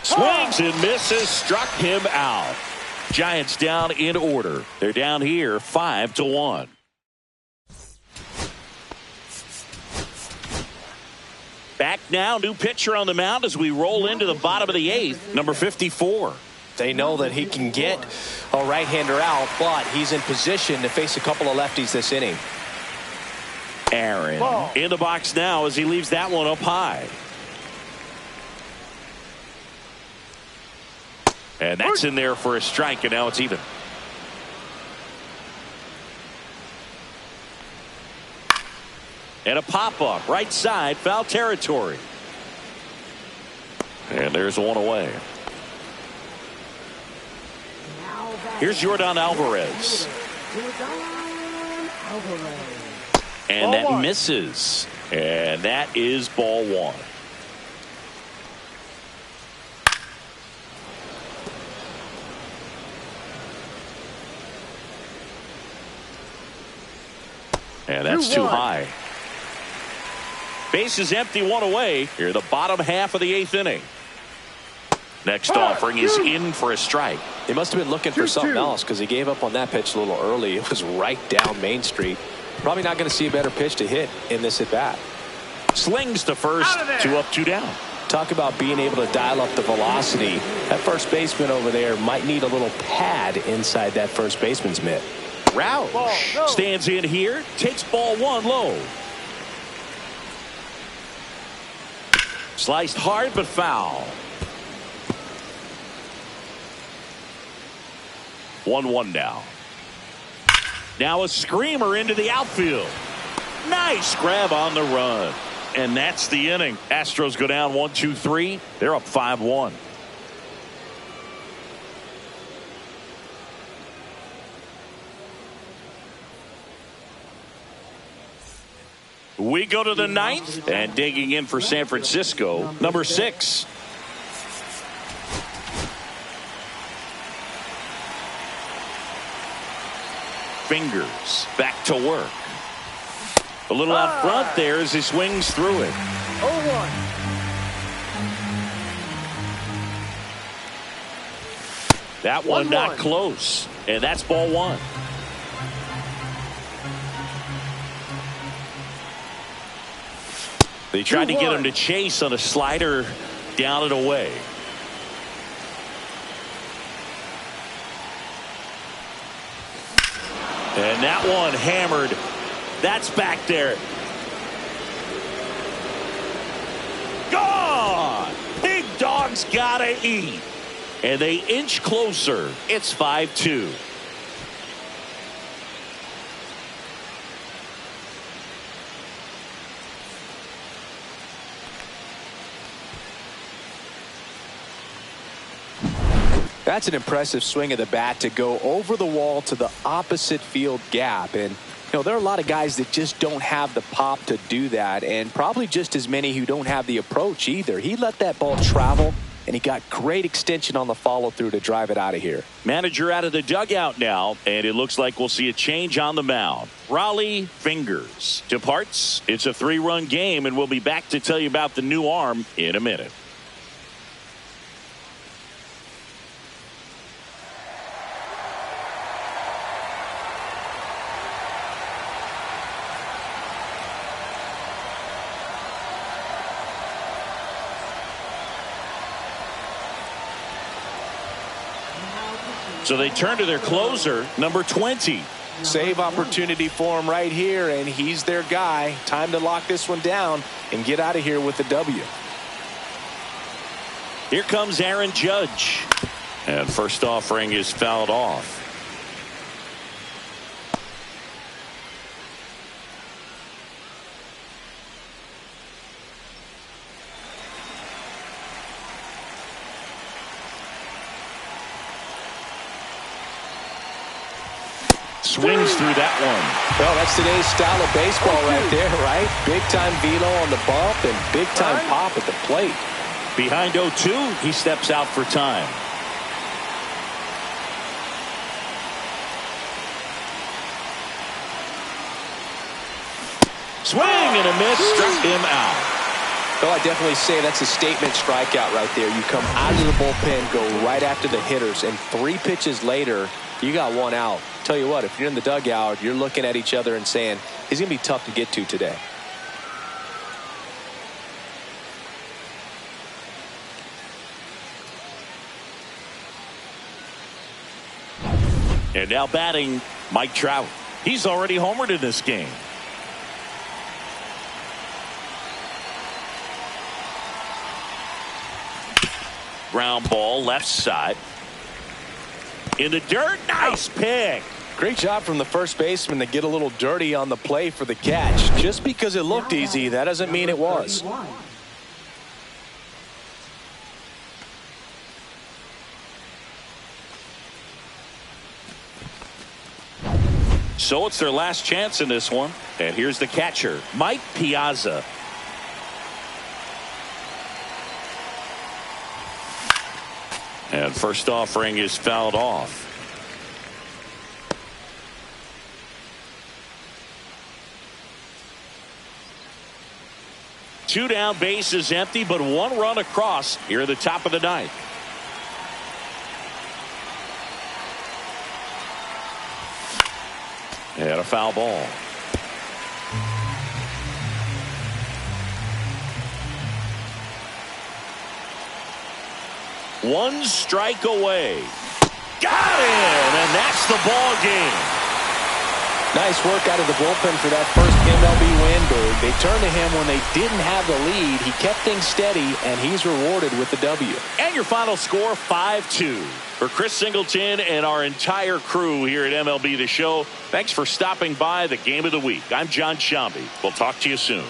Swings and misses, struck him out. Giants down in order. They're down here 5-1. Back now, new pitcher on the mound as we roll into the bottom of the 8th, number 54. They know that he can get a right-hander out, but he's in position to face a couple of lefties this inning. Aaron in the box now as he leaves that one up high. And that's in there for a strike, and now it's even. And a pop-up, right side, foul territory. And there's one away. Here's Yordan Alvarez. And that misses. And that is ball one. And that's too high. Base is empty, one away. Here in the bottom half of the eighth inning. Next offering is in for a strike. He must have been looking for something else because he gave up on that pitch a little early. It was right down Main Street. Probably not going to see a better pitch to hit in this at bat. Slings to first, 2 up, 2 down. Talk about being able to dial up the velocity. That first baseman over there might need a little pad inside that first baseman's mitt. Roush stands in here, takes ball one low. Sliced hard but foul. 1-1 now. Now a screamer into the outfield. Nice grab on the run. And that's the inning. Astros go down 1-2-3. They're up 5-1. We go to the ninth, and digging in for San Francisco, number 6. Fingers back to work. A little out front there as he swings through it. 0-1. That one not close, and that's ball one. They tried to get him to chase on a slider down and away. And that one hammered. That's back there. Gone! Big dog's gotta eat. And they inch closer. It's 5-2. That's an impressive swing of the bat to go over the wall to the opposite field gap. And, there are a lot of guys that just don't have the pop to do that, and probably just as many who don't have the approach either. He let that ball travel, and he got great extension on the follow-through to drive it out of here. Manager out of the dugout now, and it looks like we'll see a change on the mound. Raleigh Fingers departs. It's a 3-run game, and we'll be back to tell you about the new arm in a minute. So they turn to their closer, number 20. Save opportunity for him right here, and he's their guy. Time to lock this one down and get out of here with the W. Here comes Aaron Judge. And first offering is fouled off. Swings through that one. Well, that's today's style of baseball right there, right? Big time velo on the bump and big time pop at the plate. Behind 0-2, he steps out for time. Swing and a miss, struck him out. Well, I definitely say that's a statement strikeout right there. You come out of the bullpen, go right after the hitters, and 3 pitches later, you got one out. Tell you what, if you're in the dugout, you're looking at each other and saying, he's going to be tough to get to today. And now batting, Mike Trout. He's already homered in this game. Ground ball left side. In the dirt. Nice pick. Great job from the first baseman to get a little dirty on the play for the catch. Just because it looked easy, that doesn't mean it was. So it's their last chance in this one. And here's the catcher, Mike Piazza. And first offering is fouled off. Two down, base is empty, but one run across here at the top of the ninth. And a foul ball. One strike away. Got him, and that's the ball game. Nice work out of the bullpen for that first MLB win, Berg. They turned to him when they didn't have the lead. He kept things steady, and he's rewarded with the W. And your final score, 5-2. For Chris Singleton and our entire crew here at MLB The Show, thanks for stopping by the Game of the Week. I'm John Shambi. We'll talk to you soon.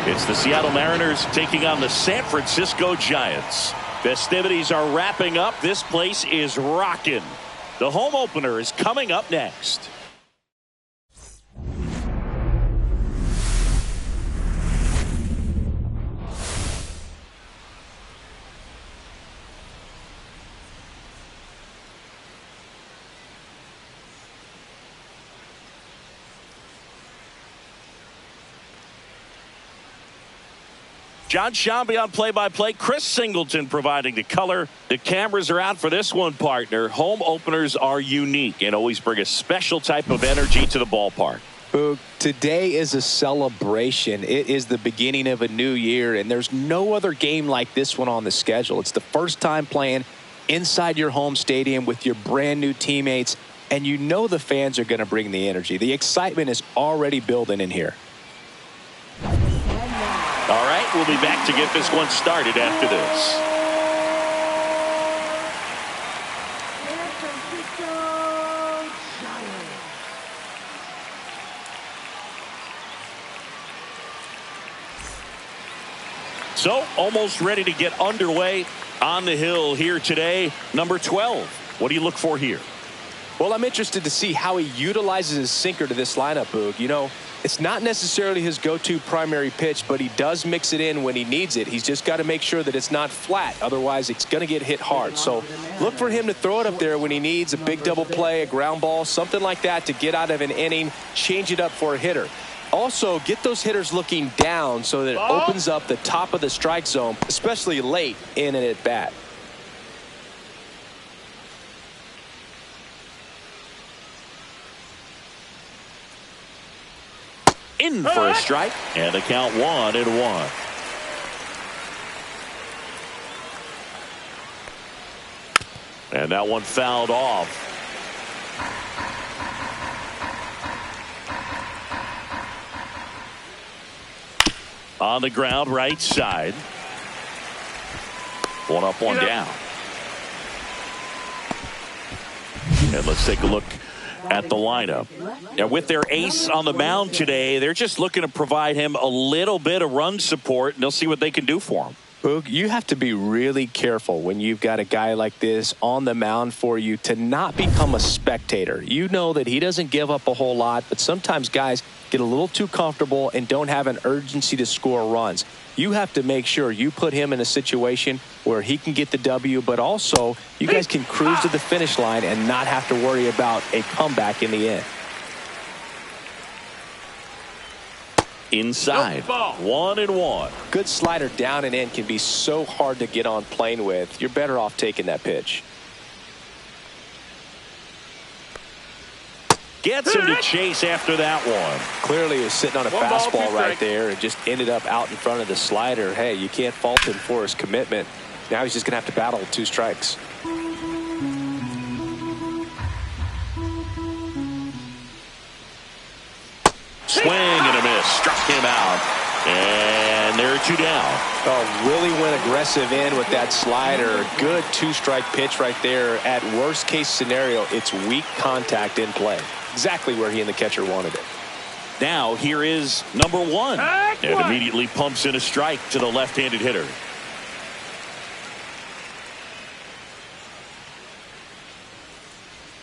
It's the Seattle Mariners taking on the San Francisco Giants. Festivities are wrapping up. This place is rocking. The home opener is coming up next. John Shambi on play-by-play. Chris Singleton providing the color. The cameras are out for this one, partner. Home openers are unique and always bring a special type of energy to the ballpark. Boog, today is a celebration. It is the beginning of a new year, and there's no other game like this one on the schedule. It's the first time playing inside your home stadium with your brand new teammates, and you know the fans are going to bring the energy. The excitement is already building in here. We'll be back to get this one started after this. So, almost ready to get underway on the hill here today. Number 12. What do you look for here? Well, I'm interested to see how he utilizes his sinker to this lineup, Boog. You know, it's not necessarily his go-to primary pitch, but he does mix it in when he needs it. He's just got to make sure that it's not flat. Otherwise, it's going to get hit hard. So look for him to throw it up there when he needs a big double play, a ground ball, something like that to get out of an inning, change it up for a hitter. Also, get those hitters looking down so that it opens up the top of the strike zone, especially late in an at-bat. In for a strike, and the count 1-1. And that one fouled off. On the ground, right side. One up, one down. And let's take a look at the lineup. Now, with their ace on the mound today, they're just looking to provide him a little bit of run support, and they'll see what they can do for him. Boog, you have to be really careful when you've got a guy like this on the mound for you to not become a spectator. You know that he doesn't give up a whole lot, but sometimes guys get a little too comfortable and don't have an urgency to score runs. You have to make sure you put him in a situation where he can get the W, but also you guys can cruise to the finish line and not have to worry about a comeback in the end. Inside, 1-1. Good slider down and in can be so hard to get on plane with. You're better off taking that pitch. Gets him to chase after that one. Clearly he was sitting on a fastball right there and just ended up out in front of the slider. Hey, you can't fault him for his commitment. Now he's just going to have to battle with 2 strikes. Swing and a miss. Struck him out. And there are 2 down. Oh, really went aggressive in with that slider. Good 2-strike pitch right there. At worst case scenario, it's weak contact in play. Exactly where he and the catcher wanted it. Now here is number 1. And immediately pumps in a strike to the left-handed hitter.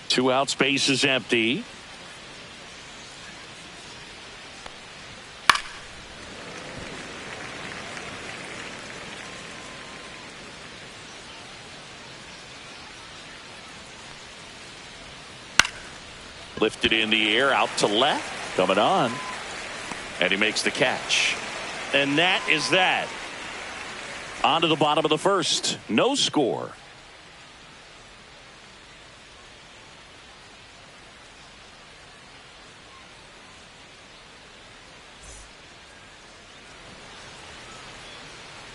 Two out, space is empty. Lifted in the air, out to left, coming on, and he makes the catch. And that is that. On to the bottom of the first. No score.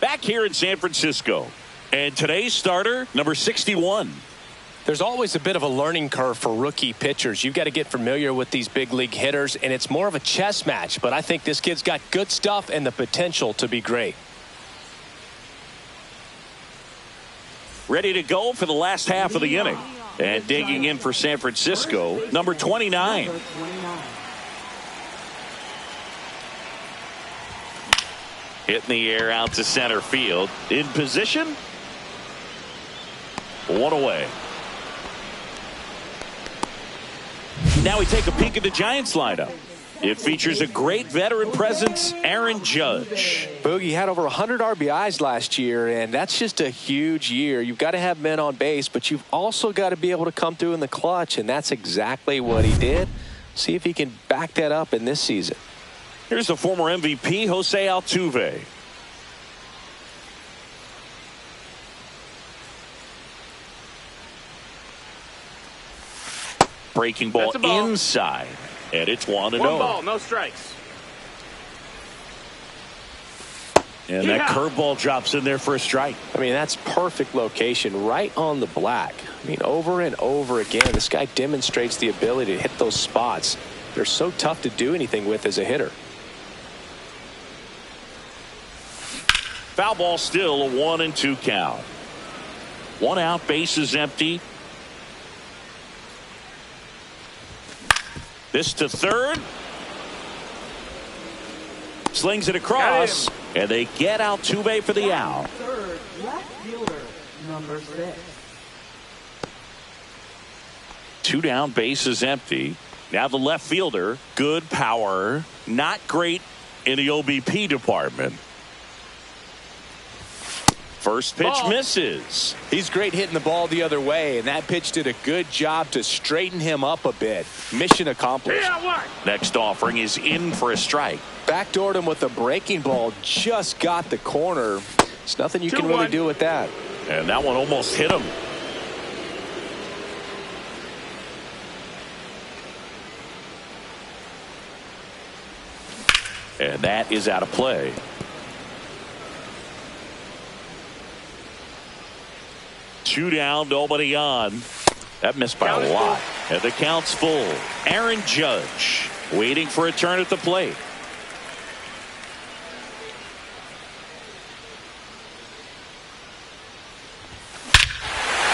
Back here in San Francisco. And today's starter, number 61. There's always a bit of a learning curve for rookie pitchers. You've got to get familiar with these big league hitters, and it's more of a chess match. But I think this kid's got good stuff and the potential to be great. Ready to go for the last half of the inning. And digging in for San Francisco, number 29. Hitting the air out to center field. In position. 1 away. Now we take a peek at the Giants lineup. It features a great veteran presence, Aaron Judge. Boogie had over 100 RBIs last year, and that's just a huge year. You've got to have men on base, but you've also got to be able to come through in the clutch, and that's exactly what he did. See if he can back that up in this season. Here's the former MVP, Jose Altuve. Breaking ball inside, and it's 1-0. 1 ball, no strikes. And that curveball drops in there for a strike. I mean, that's perfect location, right on the black. I mean, over and over again, this guy demonstrates the ability to hit those spots. They're so tough to do anything with as a hitter. Foul ball, still a 1-2 count. 1 out, bases empty. This to third. Slings it across, and they get Altuve for the out. Third, left fielder, number 6. 2 down, bases empty. Now the left fielder, good power, not great in the OBP department. First pitch misses. He's great hitting the ball the other way, and that pitch did a good job to straighten him up a bit. Mission accomplished. Next offering is in for a strike. Backdoored him with a breaking ball, just got the corner. There's nothing you can really do with that. And that one almost hit him. And that is out of play. Two down, nobody on. That missed by a lot. And the count's full. Aaron Judge waiting for a turn at the plate.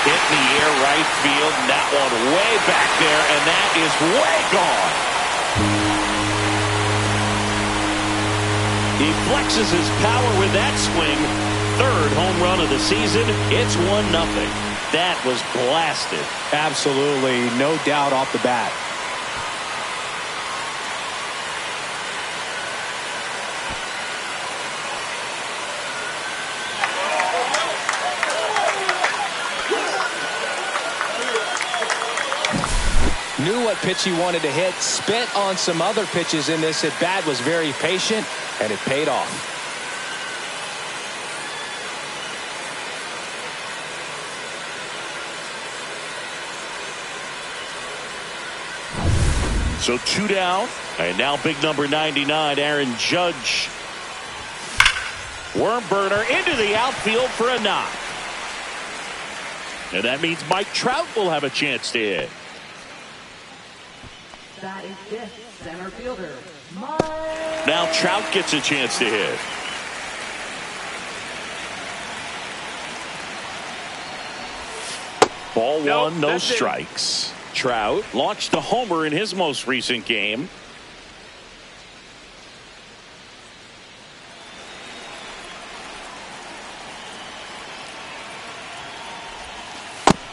Hit in the air, right field, and that one way back there, and that is way gone. He flexes his power with that swing. Third home run of the season. It's 1-0. That was blasted. Absolutely, no doubt off the bat. Knew what pitch he wanted to hit, spit on some other pitches in this at bat, was very patient, and it paid off. So 2 down, and now big number 99, Aaron Judge. Worm burner into the outfield for a knock. And that means Mike Trout will have a chance to hit. That is fifth, center fielder, Mike. Now Trout gets a chance to hit. Ball one, no strikes. Trout launched a homer in his most recent game.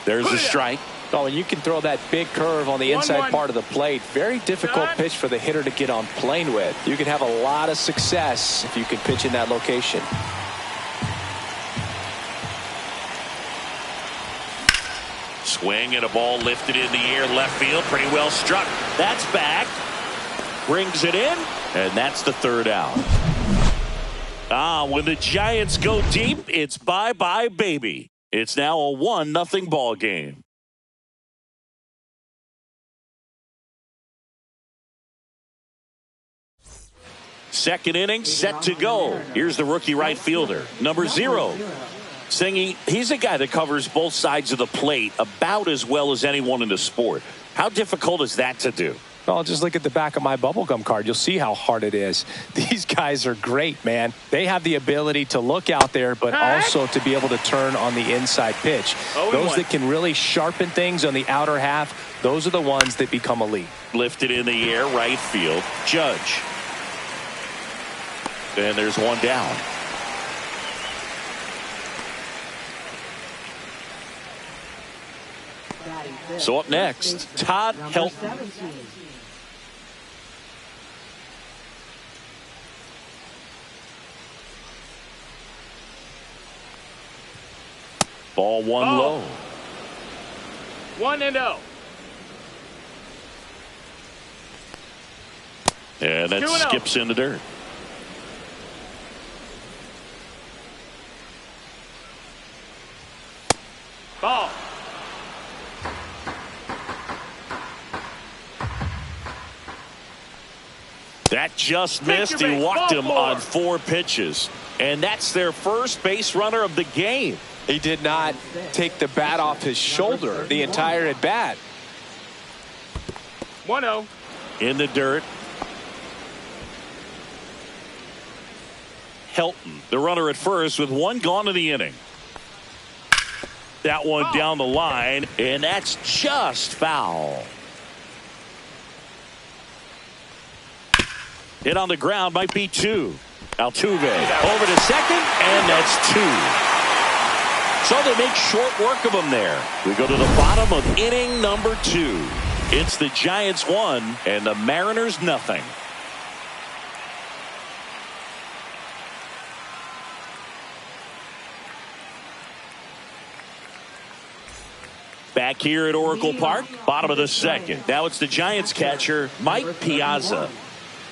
There's a strike. Oh, and you can throw that big curve on the inside part of the plate. Very difficult pitch for the hitter to get on plane with. You can have a lot of success if you can pitch in that location. Swing and a ball lifted in the air, left field, pretty well struck. That's back. Brings it in, and that's the third out. When the Giants go deep, it's bye-bye, baby. It's now a 1-0 ball game. Second inning set to go. Here's the rookie right fielder, number 0. Singy, he's a guy that covers both sides of the plate about as well as anyone in the sport. How difficult is that to do? Well, just look at the back of my bubblegum card. You'll see how hard it is. These guys are great, man. They have the ability to look out there, but also to be able to turn on the inside pitch. Those that can really sharpen things on the outer half, those are the ones that become elite. Lifted in the air, right field. Judge. And there's one down. So up next, Todd Helton. Ball one low. 1-0. And that skips in the dirt. Ball. That just missed. He walked him on 4 pitches. And that's their first base runner of the game. He did not take the bat off his shoulder the entire at bat. 1-0. In the dirt. Helton, the runner at first with one gone in the inning. That one down the line, and that's just foul. Hit on the ground, might be two. Altuve over to second, and that's two. So they make short work of him there. We go to the bottom of inning number 2. It's the Giants 1 and the Mariners nothing. Back here at Oracle Park, bottom of the second. Now it's the Giants catcher, Mike Piazza.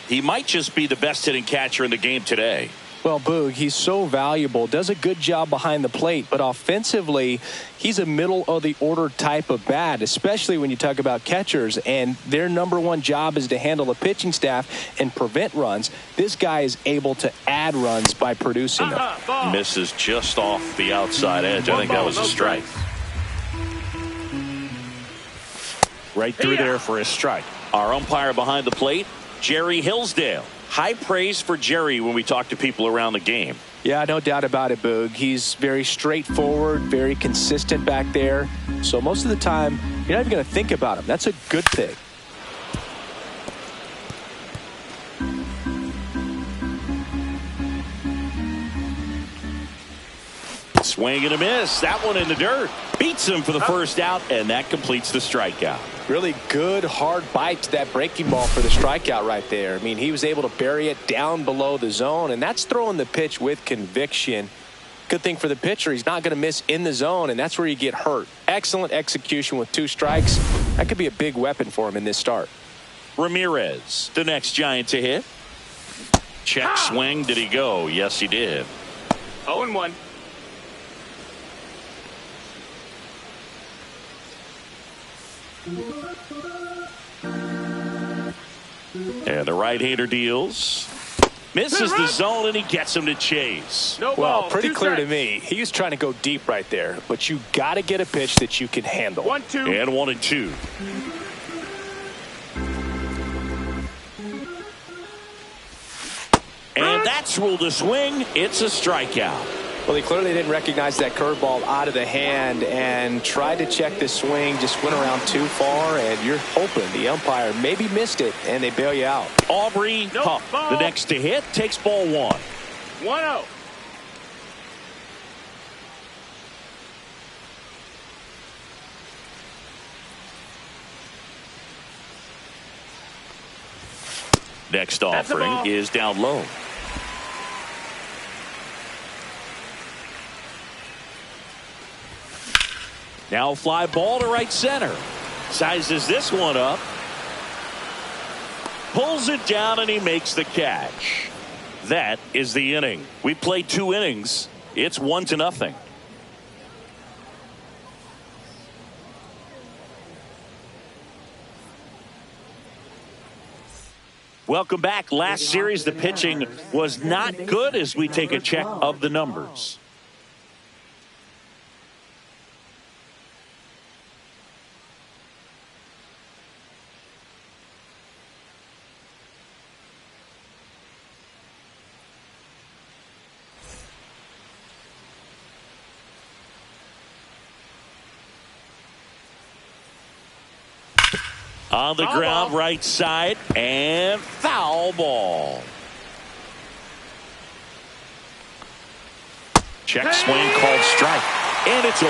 He might just be the best hitting catcher in the game today. Well, Boog, he's so valuable, does a good job behind the plate, but offensively, he's a middle-of-the-order type of bat, especially when you talk about catchers, and their number one job is to handle the pitching staff and prevent runs. This guy is able to add runs by producing them. Misses just off the outside edge. I think that was a strike. Right through there for a strike. Our umpire behind the plate, Jerry Hillsdale. High praise for Jerry when we talk to people around the game. Yeah, no doubt about it, Boog. He's very straightforward, very consistent back there. So most of the time, you're not even going to think about him. That's a good thing. Swing and a miss. That one in the dirt. Beats him for the first out, and that completes the strikeout. Really good, hard bite to that breaking ball for the strikeout right there. I mean, he was able to bury it down below the zone, and that's throwing the pitch with conviction. Good thing for the pitcher, he's not going to miss in the zone, and that's where you get hurt. Excellent execution with 2 strikes. That could be a big weapon for him in this start. Ramirez, the next Giant to hit. Check swing. Did he go? Yes, he did. 0-1. And the right-hander deals. Misses the zone, and he gets him to chase. Well, pretty clear to me. He was trying to go deep right there, but you got to get a pitch that you can handle. 1-2. And 1-2. And that's ruled a swing. It's a strikeout. Well, he clearly didn't recognize that curveball out of the hand and tried to check the swing, just went around too far, and you're hoping the umpire maybe missed it, and they bail you out. Aubrey Huff, the next to hit, takes ball 1. 1-0. Next offering is down low. Now fly ball to right center. Sizes this one up. Pulls it down, and he makes the catch. That is the inning. We played 2 innings. It's 1-0. Welcome back. Last series, the pitching was not good as we take a check of the numbers. On the ground, right side, and foul ball. Check swing called strike, and it's 0-2.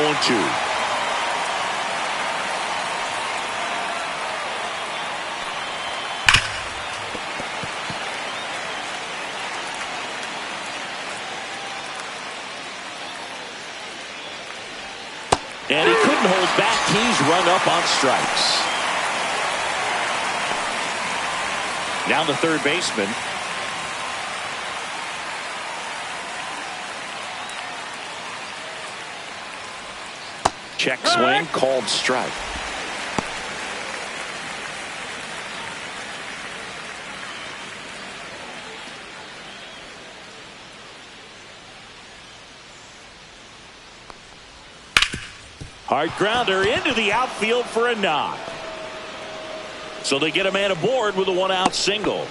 And he couldn't hold back. He's run up on strikes. Now the third baseman. Check swing called strike. Hard grounder into the outfield for a knock. So they get a man aboard with a 1-out single.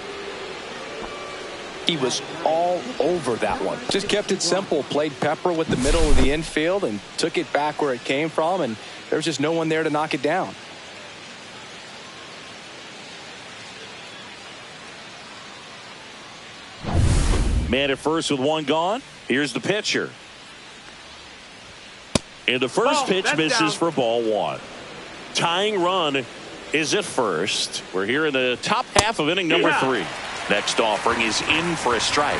He was all over that one. Just kept it simple, played pepper with the middle of the infield and took it back where it came from, and there was just no one there to knock it down. Man at first with one gone. Here's the pitcher. And the first pitch misses down for ball one. Tying run is at first. We're here in the top half of inning number 3. Next offering is in for a strike.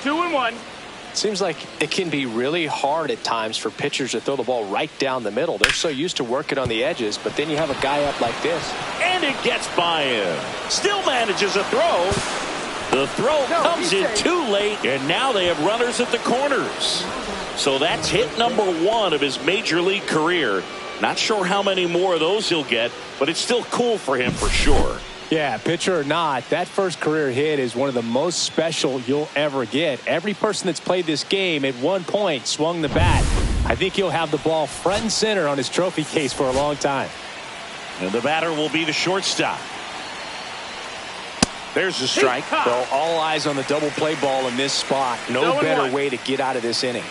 2-1. Seems like it can be really hard at times for pitchers to throw the ball right down the middle. They're so used to working on the edges, but then you have a guy up like this. And it gets by him. Still manages a throw. The throw comes in too late, and now they have runners at the corners. So that's hit number 1 of his major league career. Not sure how many more of those he'll get, but it's still cool for him for sure. Yeah, pitcher or not, that first career hit is one of the most special you'll ever get. Every person that's played this game at one point swung the bat. I think he'll have the ball front and center on his trophy case for a long time. And the batter will be the shortstop. There's the strike. So all eyes on the double play ball in this spot. No better way to get out of this inning.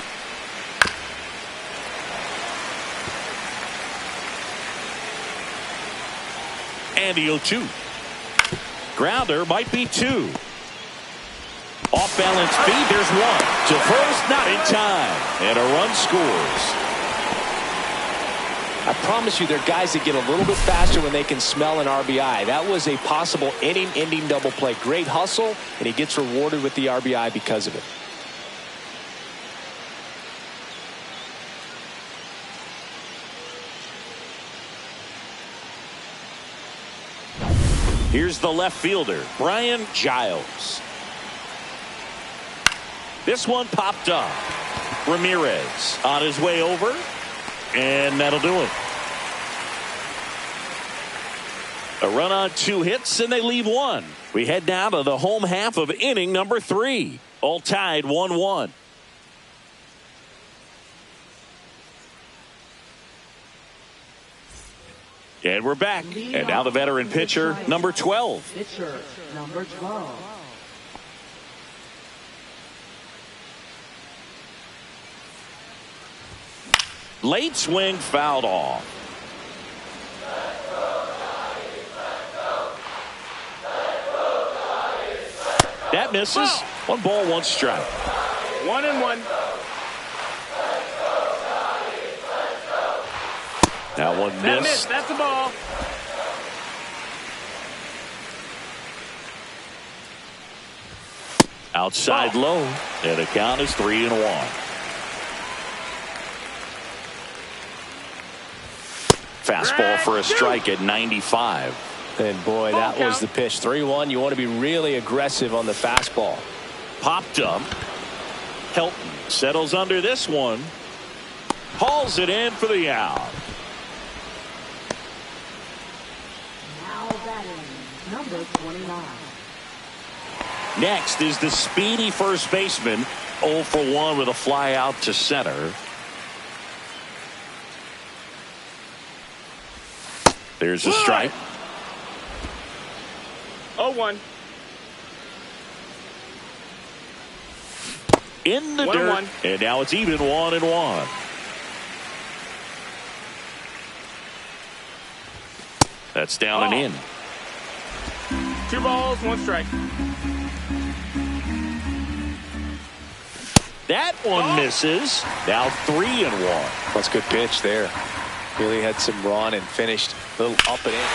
And the 0-2. Grounder might be 2. Off balance feed. There's 1. To first, not in time. And a run scores. I promise you, there are guys that get a little bit faster when they can smell an RBI. That was a possible inning-ending double play. Great hustle, and he gets rewarded with the RBI because of it. Here's the left fielder, Brian Giles. This one popped up. Ramirez on his way over, and that'll do it. A run on 2 hits, and they leave 1. We head down to the home half of inning number 3. All tied 1-1. And we're back. And now the veteran pitcher, number 12. Pitcher, number 12. Late swing fouled off. That misses. 1 ball, 1 strike. 1-1. Now 1 miss. That's the ball. Outside low. And the count is 3-1. Fastball for a strike at 95. And boy, that was the pitch. 3-1. You want to be really aggressive on the fastball. Popped up. Helton settles under this one. Hauls it in for the out. Now batting, number 29. Next is the speedy first baseman. 0 for 1 with a fly out to center. There's a strike. 0-1. In the dirt. And now it's even 1-1. That's down and in. 2 balls, 1 strike. That one misses. Now 3-1. That's a good pitch there. Really had some run and finished a little up and in.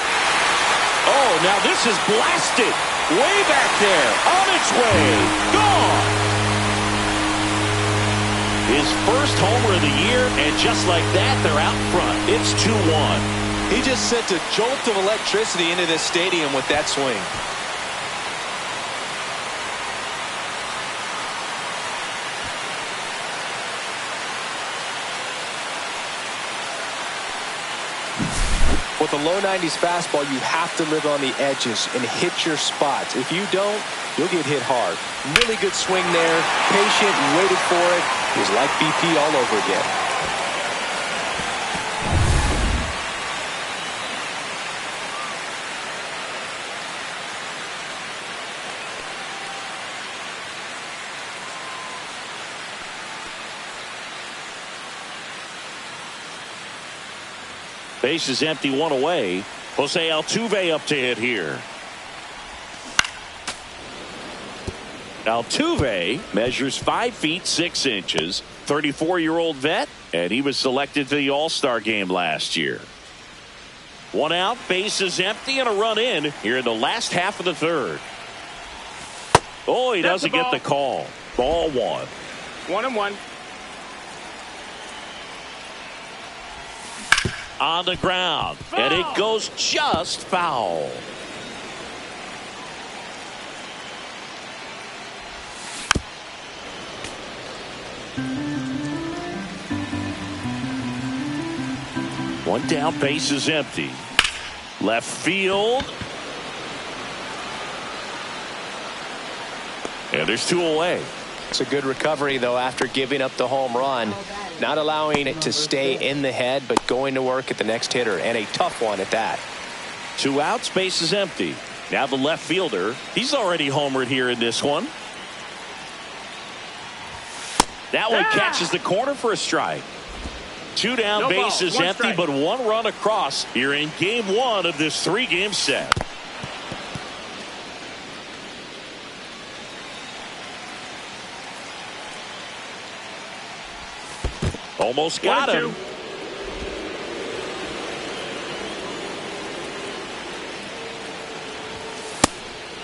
Oh, now this is blasted. Way back there. On its way. Gone. His first homer of the year, and just like that, they're out front. It's 2-1. He just sent a jolt of electricity into this stadium with that swing. With a low 90s fastball, you have to live on the edges and hit your spots. If you don't, you'll get hit hard. Really good swing there. Patient, waited for it. It was like BP all over again. Base is empty, one away. Jose Altuve up to hit here. Altuve measures 5 feet 6 inches, 34-year-old vet, and he was selected to the All-Star game last year. One out, base is empty, and a run in here in the last half of the third. Oh, he doesn't get the call. Ball one. 1-1. On the ground, and it goes just foul. One down, base is empty. Left field. And there's 2 away. It's a good recovery, though, after giving up the home run. Not allowing it to stay in the head, but going to work at the next hitter, and a tough one at that. 2 outs, base is empty. Now the left fielder. He's already homered here in this one. That one catches the corner for a strike. 2 down, base is empty, but 1 run across here in game 1 of this 3-game set. Almost got him.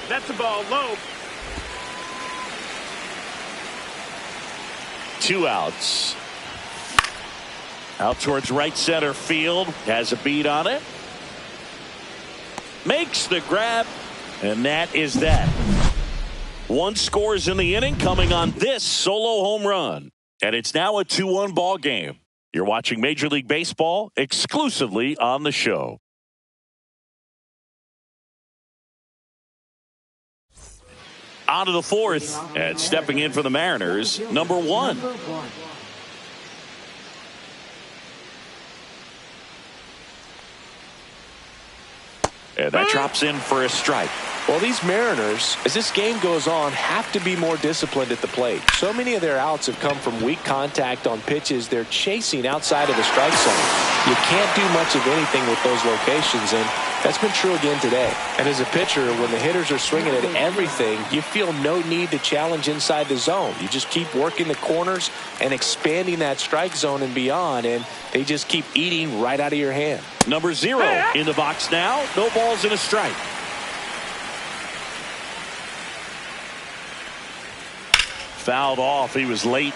That's the ball low. 2 outs. Out towards right center field. Has a beat on it. Makes the grab. And that is that. 1 scores in the inning coming on this solo home run. And it's now a 2-1 ball game. You're watching Major League Baseball exclusively on the show. On to the 4th, and stepping in for the Mariners, number 1. And that drops in for a strike. Well, these Mariners, as this game goes on, have to be more disciplined at the plate. So many of their outs have come from weak contact on pitches they're chasing outside of the strike zone. You can't do much of anything with those locations, and that's been true again today. And as a pitcher, when the hitters are swinging at everything, you feel no need to challenge inside the zone. You just keep working the corners and expanding that strike zone and beyond, and they just keep eating right out of your hand. Number 0 in the box now. No balls and a strike. Fouled off. He was late.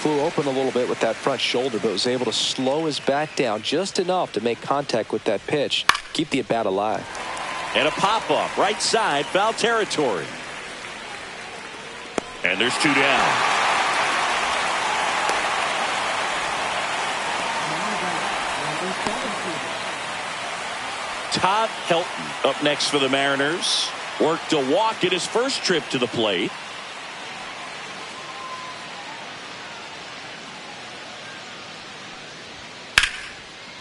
Flew open a little bit with that front shoulder, but was able to slow his back down just enough to make contact with that pitch. Keep the at-bat alive. And a pop-up. Right side. Foul territory. And there's 2 down. Todd Helton up next for the Mariners. Worked a walk in his first trip to the plate.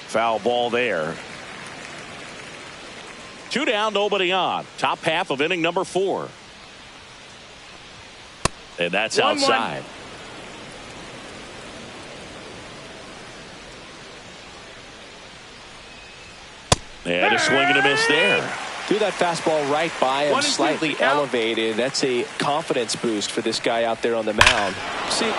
Foul ball there. 2 down, nobody on. Top half of inning number 4. And that's outside. And a swing and a miss there. Threw that fastball right by him, slightly elevated. That's a confidence boost for this guy out there on the mound. See,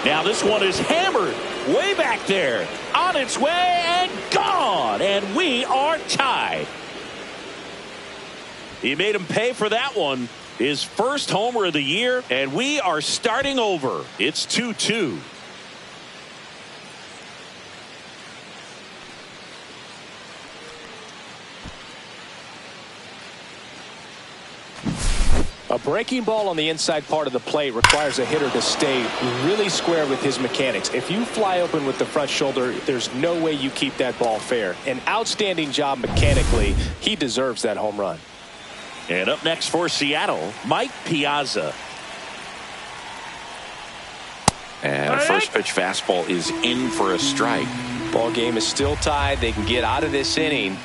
now this one is hammered way back there. On its way and gone. And we are tied. He made him pay for that one. His first homer of the year, and we are starting over. It's 2-2. a breaking ball on the inside part of the plate requires a hitter to stay really square with his mechanics. If you fly open with the front shoulder, there's no way you keep that ball fair. An outstanding job mechanically. He deserves that home run. And up next for Seattle, Mike Piazza. And a first pitch fastball is in for a strike. Ball game is still tied. They can get out of this inning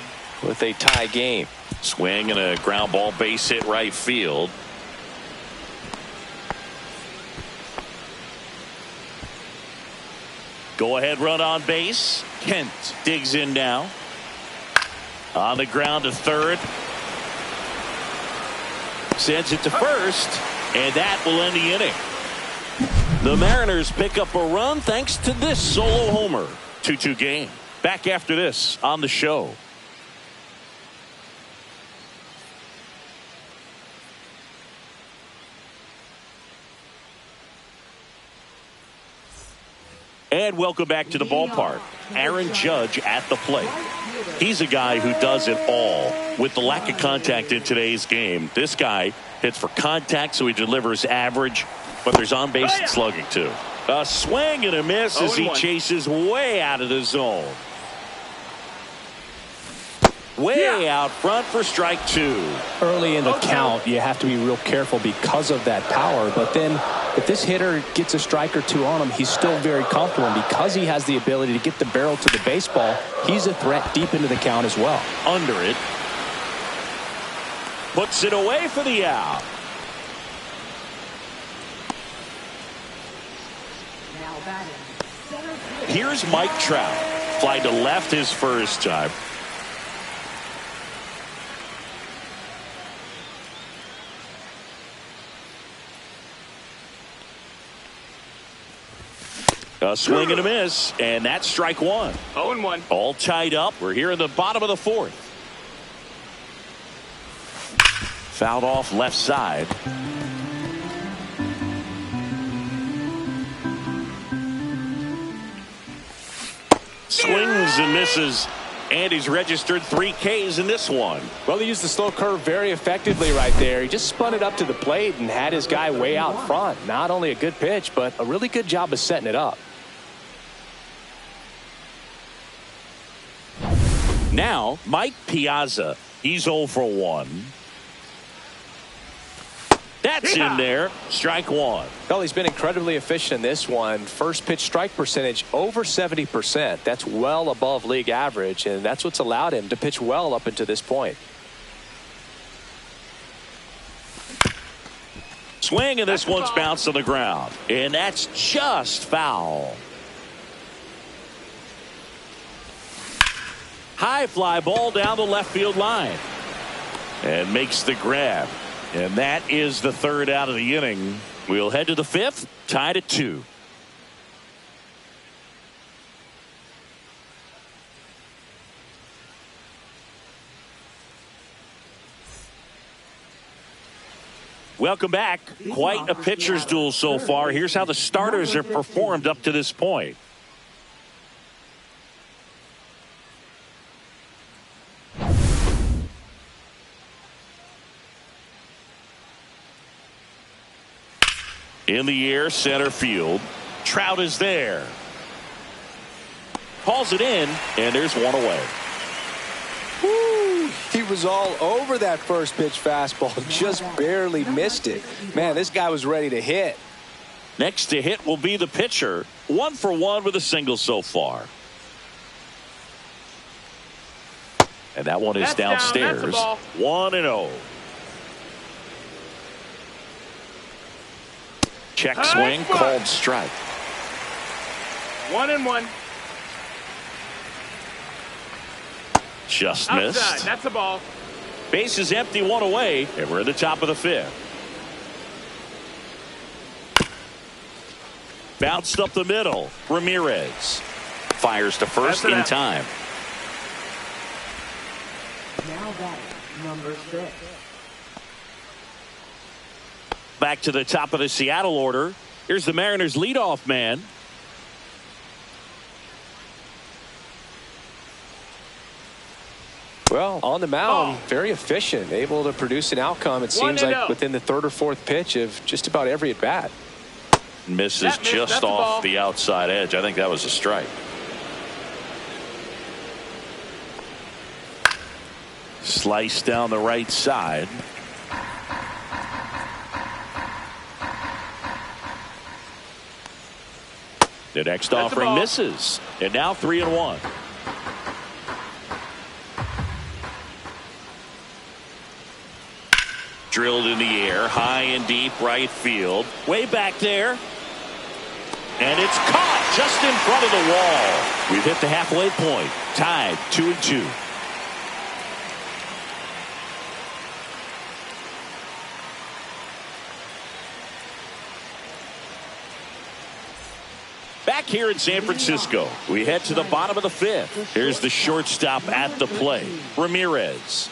with a tie game. Swing and a ground ball, base hit right field. Go ahead run on base. Kent digs in now. On the ground to third. Sends it to first. And that will end the inning. The Mariners pick up a run thanks to this solo homer. 2-2 game. Back after this on the show. And welcome back to the ballpark. Aaron Judge at the plate. He's a guy who does it all. With the lack of contact in today's game, this guy hits for contact, so he delivers average, but there's on-base slugging too. A swing and a miss as he chases way out of the zone. Way out front for strike two. Early in the count, you have to be real careful because of that power. But then if this hitter gets a strike or two on him, he's still very comfortable. And because he has the ability to get the barrel to the baseball, he's a threat deep into the count as well. Under it. Puts it away for the out. Now batting, center field. Here's Mike Trout. Fly to left his first time. A swing and a miss, and that's strike one. 0-1. All tied up. We're here in the bottom of the fourth. Fouled off left side. Swings and misses, and he's registered 3 Ks in this one. Well, he used the slow curve very effectively right there. He just spun it up to the plate and had his guy way out front. Not only a good pitch, but a really good job of setting it up. Now, Mike Piazza. He's 0 for 1. That's in there. Strike one. Well, he's been incredibly efficient in this one. First pitch strike percentage over 70%. That's well above league average, and that's what's allowed him to pitch well up until this point. Swing, and this one's bounced on the ground. And that's just foul. High fly ball down the left field line. And makes the grab. And that is the third out of the inning. We'll head to the fifth, tied at 2. Welcome back. Quite a pitcher's duel so far. Here's how the starters have performed up to this point. In the air, center field. Trout is there. Calls it in, and there's one away. Woo! He was all over that first pitch fastball. Just barely missed it. Man, this guy was ready to hit. Next to hit will be the pitcher. 1 for 1 with a single so far. And that one is downstairs. 1-0. Check swing, called strike. 1-1. Just Outside. missed. That's a ball. Base is empty, 1 away, and we're in the top of the 5th. Bounced up the middle. Ramirez fires to first in time. Now batting, number 6. Back to the top of the Seattle order. Here's the Mariners leadoff man. Well, on the mound, very efficient, able to produce an outcome, it seems like, within the 3rd or 4th pitch of just about every at bat. Misses just off the outside edge. I think that was a strike. Slice down the right side. The next offering misses. And now 3-1. Drilled in the air, high and deep right field. Way back there. And it's caught just in front of the wall. We've hit the halfway point. Tied 2-2. Back here in San Francisco, we head to the bottom of the fifth. Here's the shortstop at the plate, Ramirez.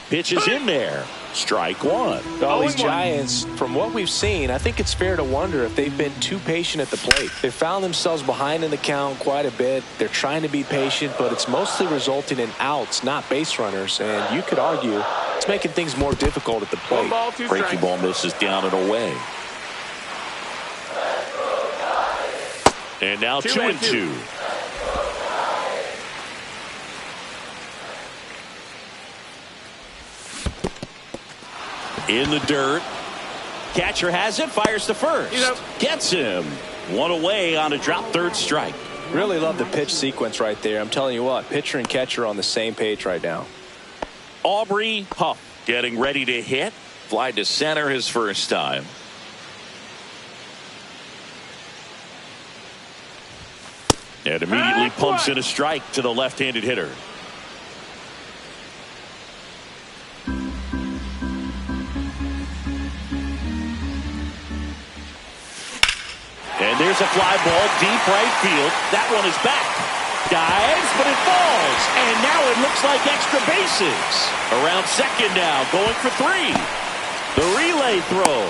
Pitch is in there. Strike one. All these Giants, from what we've seen, I think it's fair to wonder if they've been too patient at the plate. They've found themselves behind in the count quite a bit. They're trying to be patient, but it's mostly resulting in outs, not base runners. And you could argue it's making things more difficult at the plate. Breaking ball misses down and away. And now 2-2. In the dirt. Catcher has it, fires to first. Gets him. One away on a drop third strike. Really love the pitch sequence right there. I'm telling you what, pitcher and catcher are on the same page right now. Aubrey Huff getting ready to hit. Fly to center his first time. And immediately pumps in a strike to the left-handed hitter. And there's a fly ball deep right field. That one is back. Dives, but it falls. And now it looks like extra bases. Around second now, going for three. The relay throw.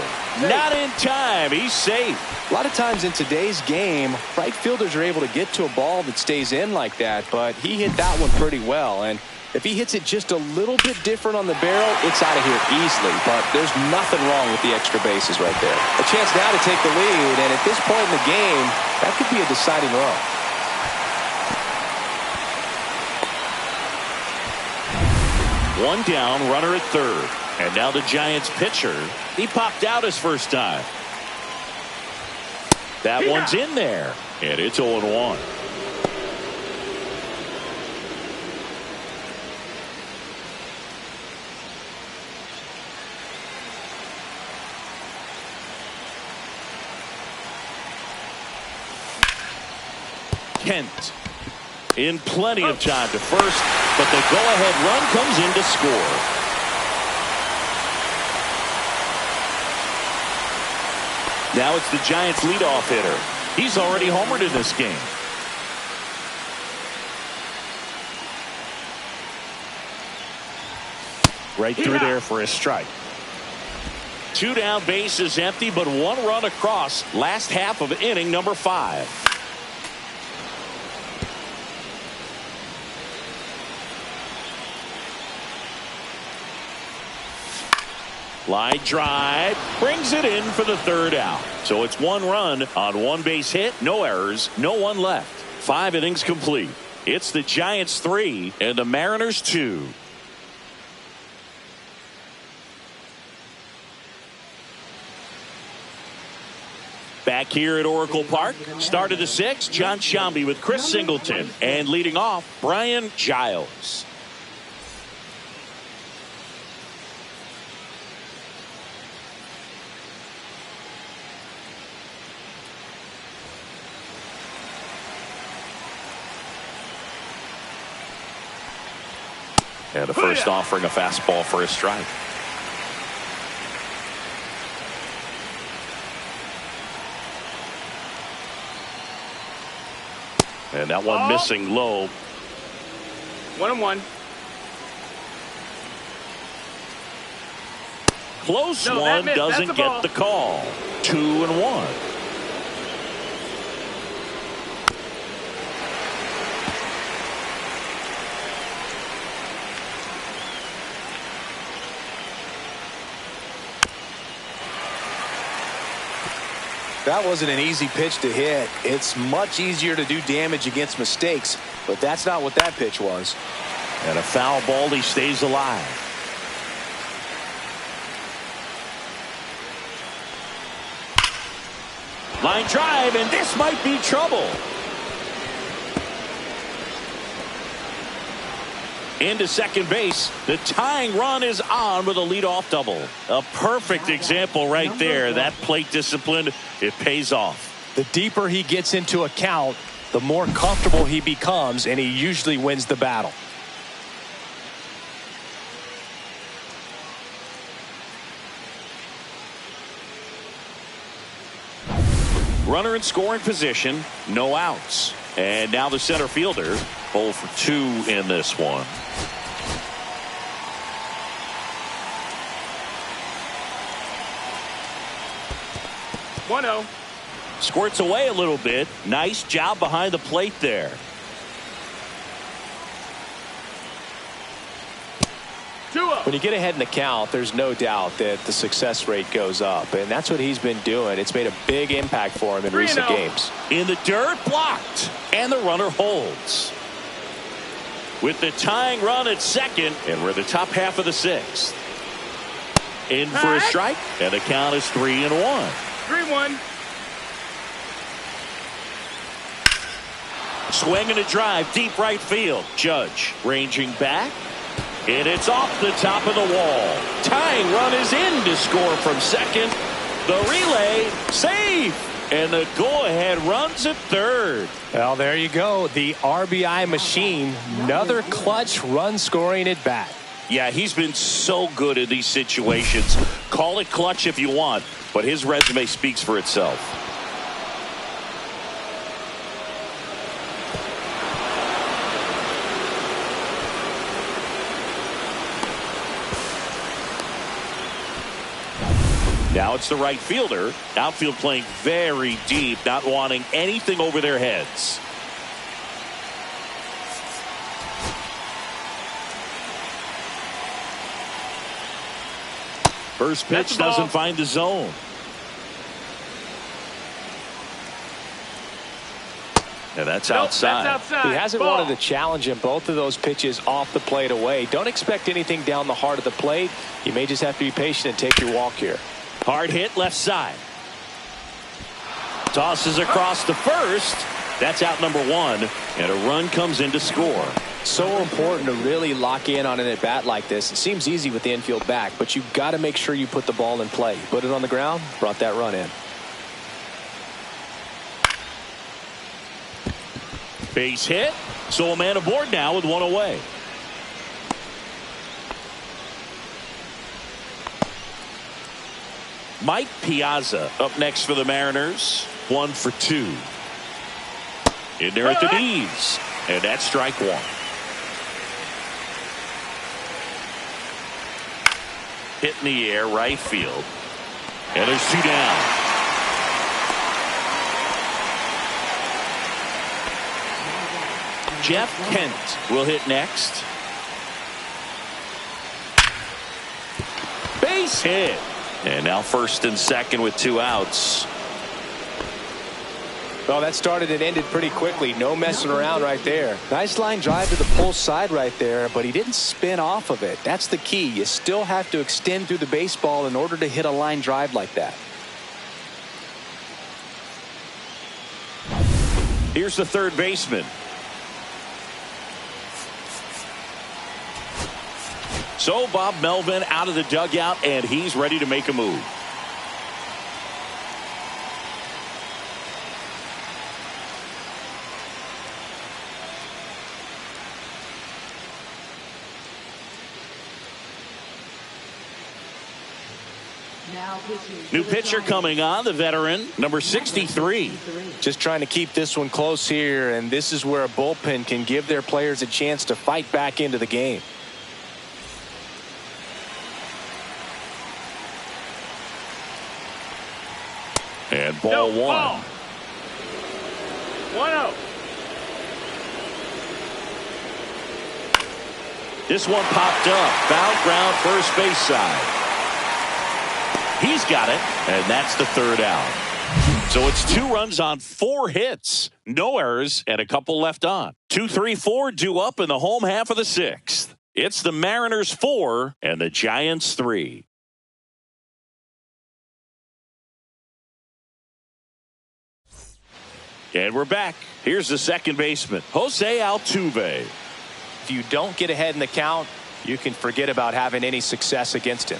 Not in time. He's safe. A lot of times in today's game, right fielders are able to get to a ball that stays in like that, but he hit that one pretty well. And if he hits it just a little bit different on the barrel, it's out of here easily. But there's nothing wrong with the extra bases right there. A chance now to take the lead, and at this point in the game, that could be a deciding run. One down, runner at third. And now the Giants pitcher. He popped out his first time. That one's in there. And it's 0-1. Kent in plenty of time to first, but the go-ahead run comes in to score. Now it's the Giants leadoff hitter. He's already homered in this game. Right through there for a strike. Two down, bases empty, but one run across. Last half of inning number 5. Line drive brings it in for the third out. So it's one run on one base hit, no errors, no one left. 5 innings complete. It's the Giants 3 and the Mariners 2. Back here at Oracle Park, start of the 6th, John Sciambi with Chris Singleton, and leading off, Brian Giles. And the first offering a fastball for a strike. And that one missing low. 1-1. Close one, doesn't get the call. 2-1. That wasn't an easy pitch to hit. It's much easier to do damage against mistakes, but that's not what that pitch was. And a foul ball, he stays alive. Line drive, and this might be trouble. Into second base. The tying run is on with a leadoff double. A perfect example right there. That plate discipline, it pays off. The deeper he gets into a count, the more comfortable he becomes, and he usually wins the battle. Runner in scoring position, no outs. And now the center fielder, 0 for 2 in this one. One-oh. Squirts away a little bit. Nice job behind the plate there. When you get ahead in the count, there's no doubt that the success rate goes up, and that's what he's been doing. It's made a big impact for him in recent games. In the dirt, blocked, and the runner holds. With the tying run at second, and we're the top half of the sixth. In for a strike, and the count is 3-1. 3-1. Swing and a drive, deep right field. Judge ranging back. And it's off the top of the wall. Tying run is in to score from second. The relay, safe. And the go-ahead runs at third. Well, there you go. The RBI machine. Another clutch run scoring at bat. Yeah, he's been so good in these situations. Call it clutch if you want, but his resume speaks for itself. Now it's the right fielder. Outfield playing very deep, not wanting anything over their heads. First pitch doesn't find the zone. And that's outside. That's outside. He hasn't wanted to challenge him. Both of those pitches off the plate away. Don't expect anything down the heart of the plate. You may just have to be patient and take your walk here. Hard hit left side. Tosses across the first. That's out number 1. And a run comes in to score. So important to really lock in on an at bat like this. It seems easy with the infield back, but you've got to make sure you put the ball in play. Put it on the ground, brought that run in. Base hit. So a man aboard now with 1 away. Mike Piazza up next for the Mariners. 1 for 2. In there at the knees. And that's strike 1. Hit in the air, right field. And there's 2 down. Jeff Kent will hit next. Base hit. And now first and second with 2 outs. Well, that started and ended pretty quickly. No messing around right there. Nice line drive to the pull side right there, but he didn't spin off of it. That's the key. You still have to extend through the baseball in order to hit a line drive like that. Here's the third baseman. So Bob Melvin out of the dugout, and he's ready to make a move. New pitcher coming on, the veteran, number 63. Just trying to keep this one close here, and this is where a bullpen can give their players a chance to fight back into the game. And ball 1. 1-0. This one popped up. Foul ground, first base side. He's got it, and that's the third out. So it's 2 runs on 4 hits. No errors, and a couple left on. 2, 3, 4 due up in the home half of the 6th. It's the Mariners 4 and the Giants 3. And we're back. Here's the second baseman, Jose Altuve. If you don't get ahead in the count, you can forget about having any success against him.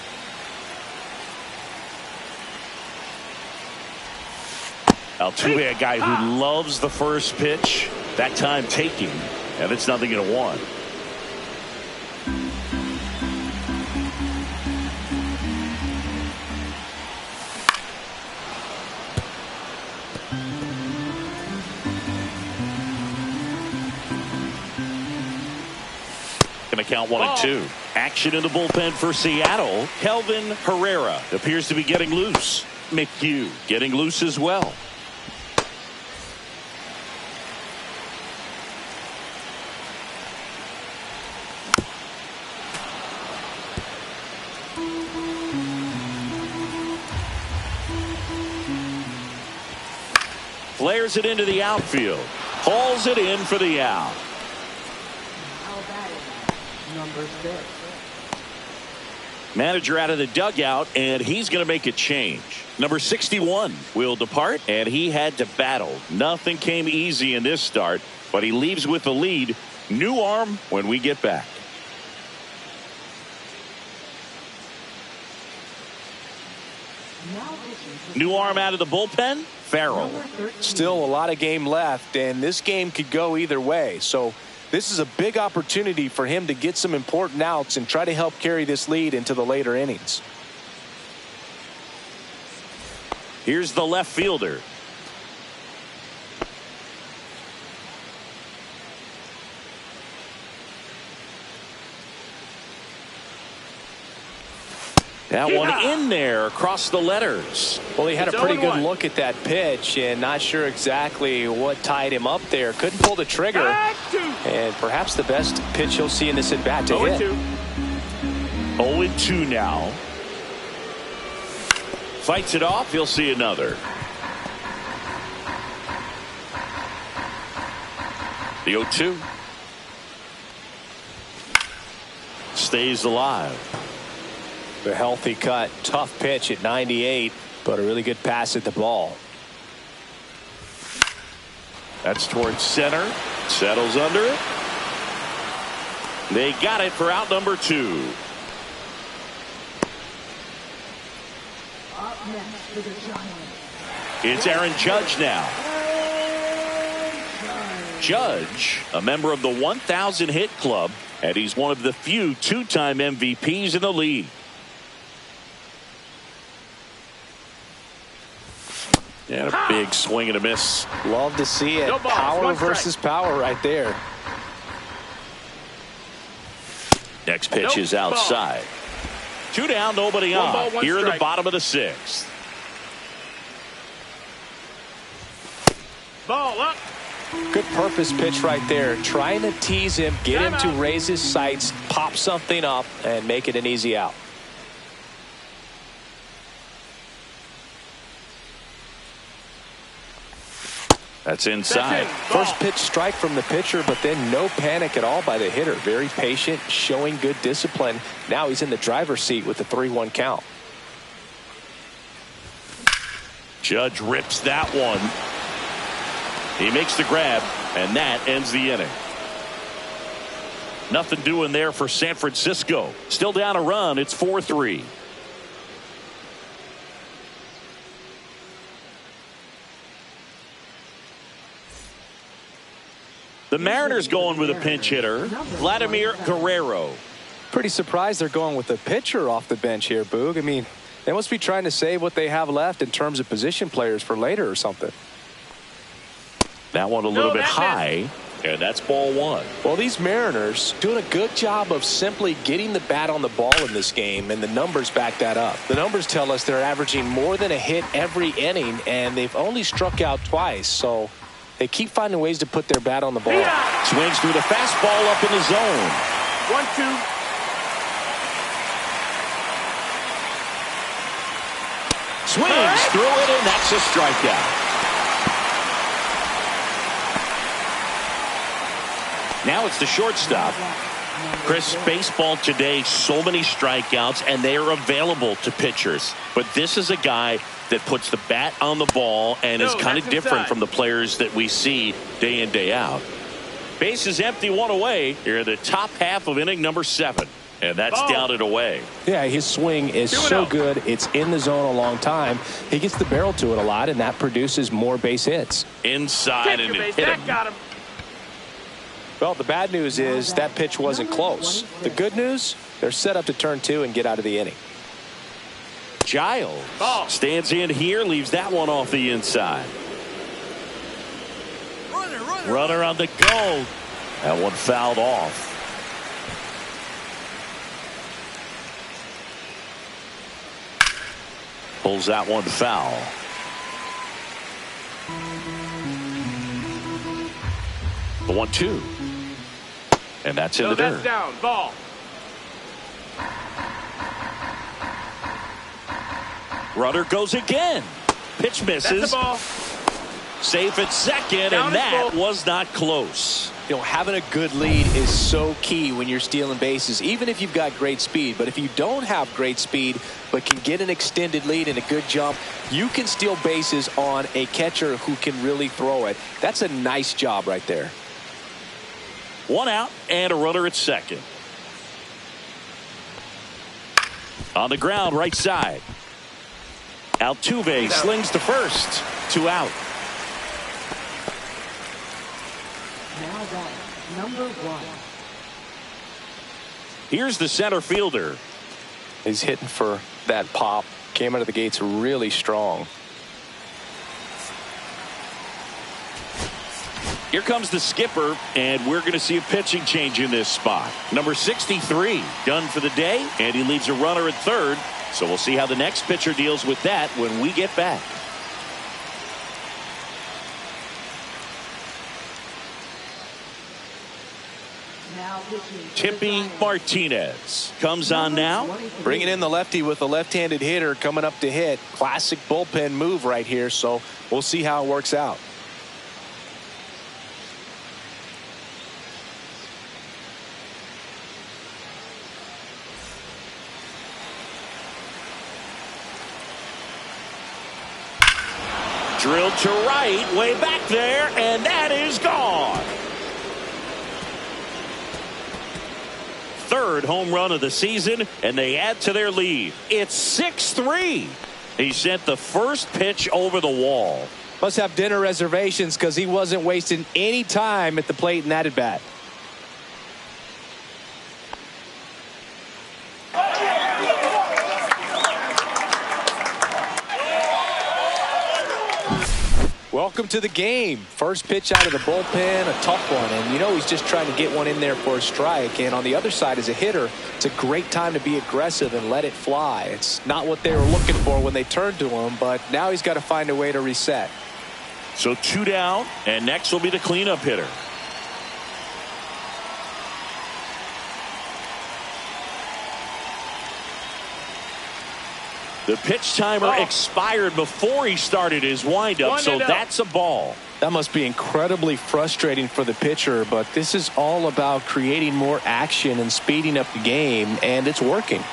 Altuve, a guy who loves the first pitch, that time taking, and it's 0-1. Going to count 1-2. Action in the bullpen for Seattle. Kelvin Herrera appears to be getting loose. McHugh getting loose as well. Flares it into the outfield. Hauls it in for the out. Number 6. Manager out of the dugout, and he's going to make a change. Number 61 will depart, and he had to battle. Nothing came easy in this start, but he leaves with the lead. New arm when we get back. New arm out of the bullpen, Farrell. Still a lot of game left, and this game could go either way. So this is a big opportunity for him to get some important outs and try to help carry this lead into the later innings. Here's the left fielder. That one in there across the letters. Well, he had a pretty good look at that pitch and not sure exactly what tied him up there. Couldn't pull the trigger. And perhaps the best pitch you'll see in this at bat to hit. 0-2 now. Fights it off. He'll see another. The 0-2. Stays alive. The healthy cut. Tough pitch at 98, but a really good pass at the ball. That's towards center. Settles under it. They got it for out number 2. Up next for the Giants. It's Aaron Judge now. Judge, a member of the 1,000 hit club, and he's one of the few two-time MVPs in the league. And a big swing and a miss. Love to see it. No ball, Power versus power right there. Next pitch is outside. 2 down, nobody One on. ball, one Here in the strike. bottom of the 6th. Ball up. Good purpose pitch right there. Trying to tease him, get him to raise his sights, pop something up, and make it an easy out. That's inside. First pitch strike from the pitcher, but then no panic at all by the hitter. Very patient, showing good discipline. Now he's in the driver's seat with the 3-1 count. Judge rips that one. He makes the grab, and that ends the inning. Nothing doing there for San Francisco. Still down a run. It's 4-3. The Mariners going with a pinch hitter, Vladimir Guerrero. Pretty surprised they're going with a pitcher off the bench here, Boog. I mean, they must be trying to save what they have left in terms of position players for later or something. That one a little bit high, and that's ball 1. Well, these Mariners doing a good job of simply getting the bat on the ball in this game, and the numbers back that up. The numbers tell us they're averaging more than a hit every inning, and they've only struck out twice, so they keep finding ways to put their bat on the ball. Swings through the fastball up in the zone. 1-2. Swings through it, and that's a strikeout. Now it's the shortstop. Chris, baseball today, so many strikeouts, and they are available to pitchers. But this is a guy that puts the bat on the ball and is kind of different from the players that we see day in, day out. Bases empty, one away. Here in the top half of inning number 7. And that's down and away. Yeah, his swing is so good. It's in the zone a long time. He gets the barrel to it a lot, and that produces more base hits. Inside and it hit him. Got him. Well, the bad news is that pitch wasn't close. The good news, they're set up to turn 2 and get out of the inning. Giles stands in here, leaves that one off the inside. Runner on the go. That one fouled off. Pulls that one foul. The 1-2. And that's in the dirt. That's down. Ball. Runner goes again. Pitch misses. That's the ball. Safe at second, Down and that was not close. You know, having a good lead is so key when you're stealing bases, even if you've got great speed. But if you don't have great speed but can get an extended lead and a good jump, you can steal bases on a catcher who can really throw it. That's a nice job right there. 1 out and a runner at second. On the ground, right side. Altuve slings to first. 2 out. Now that number 1. Here's the center fielder. He's hitting for that pop. Came out of the gates really strong. Here comes the skipper, and we're going to see a pitching change in this spot. Number 63 done for the day, and he leaves a runner at third. So we'll see how the next pitcher deals with that when we get back. Tippy Martinez comes on now. Bringing in the lefty with a left-handed hitter coming up to hit. Classic bullpen move right here, so we'll see how it works out. Drilled to right, way back there, and that is gone. Third home run of the season, and they add to their lead. It's 6-3. He sent the first pitch over the wall. Must have dinner reservations because he wasn't wasting any time at the plate in that at bat. Welcome to the game. First pitch out of the bullpen, a tough one. And you know he's just trying to get one in there for a strike. And on the other side, as a hitter, it's a great time to be aggressive and let it fly. It's not what they were looking for when they turned to him, but now he's got to find a way to reset. So 2 down, and next will be the cleanup hitter. The pitch timer expired before he started his windup, so that's a ball. That must be incredibly frustrating for the pitcher, but this is all about creating more action and speeding up the game, and it's working.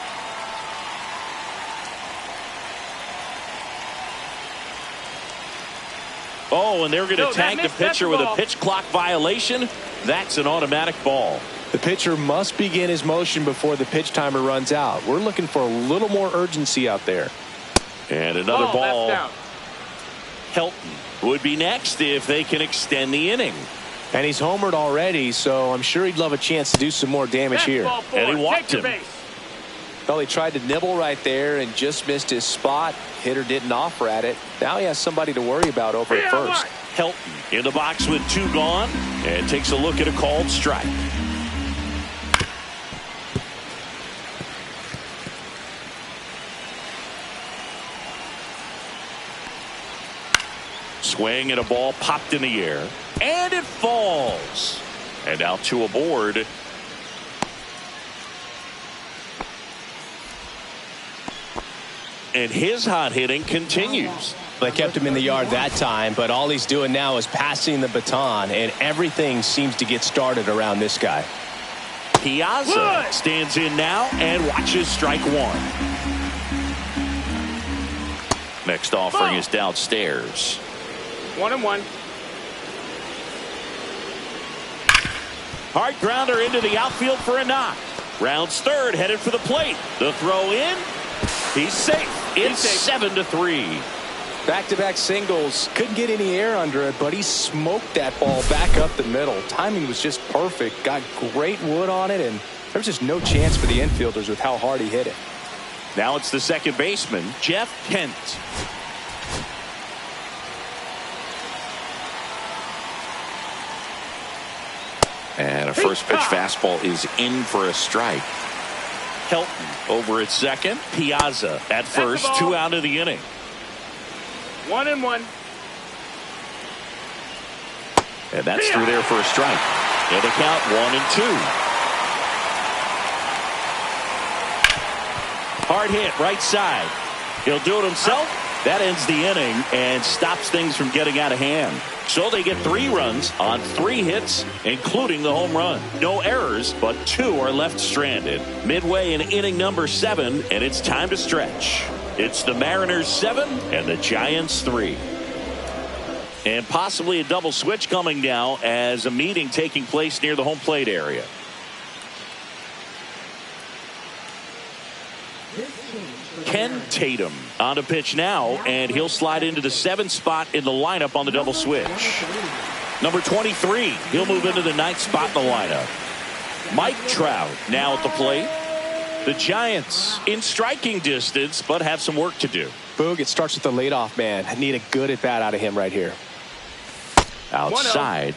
Oh, and they're going to tag the pitcher with a pitch clock violation. That's an automatic ball. The pitcher must begin his motion before the pitch timer runs out. We're looking for a little more urgency out there. And another ball. Helton would be next if they can extend the inning. And he's homered already, so I'm sure he'd love a chance to do some more damage here. And he walked him. Well, he tried to nibble right there and just missed his spot. Hitter didn't offer at it. Now he has somebody to worry about over at first. Helton in the box with 2 gone and takes a look at a called strike. Swing and a ball popped in the air, and it falls. And now 2 aboard. And his hot hitting continues. They kept him in the yard that time, but all he's doing now is passing the baton, and everything seems to get started around this guy. Piazza stands in now and watches strike 1. Next offering is downstairs. 1-1. Hard grounder into the outfield for a knock. Rounds third, headed for the plate. The throw in. He's safe. It's 7-3. Back-to-back singles. Couldn't get any air under it, but he smoked that ball back up the middle. Timing was just perfect. Got great wood on it, and there was just no chance for the infielders with how hard he hit it. Now it's the second baseman, Jeff Kent. And a first pitch fastball is in for a strike. Helton over at second. Piazza at first. 2 out of the inning. 1-1. And that's through there for a strike. And the count 1-2. Hard hit right side. He'll do it himself. That ends the inning and stops things from getting out of hand. So they get 3 runs on 3 hits, including the home run. No errors, but 2 are left stranded. Midway in inning number 7, and it's time to stretch. It's the Mariners 7 and the Giants 3. And possibly a double switch coming now as a meeting taking place near the home plate area. Ken Tatum on to pitch now, and he'll slide into the 7th spot in the lineup on the double switch. Number 23, he'll move into the 9th spot in the lineup. Mike Trout now at the plate. The Giants in striking distance, but have some work to do. Boog, it starts with the leadoff man. I need a good at bat out of him right here. Outside.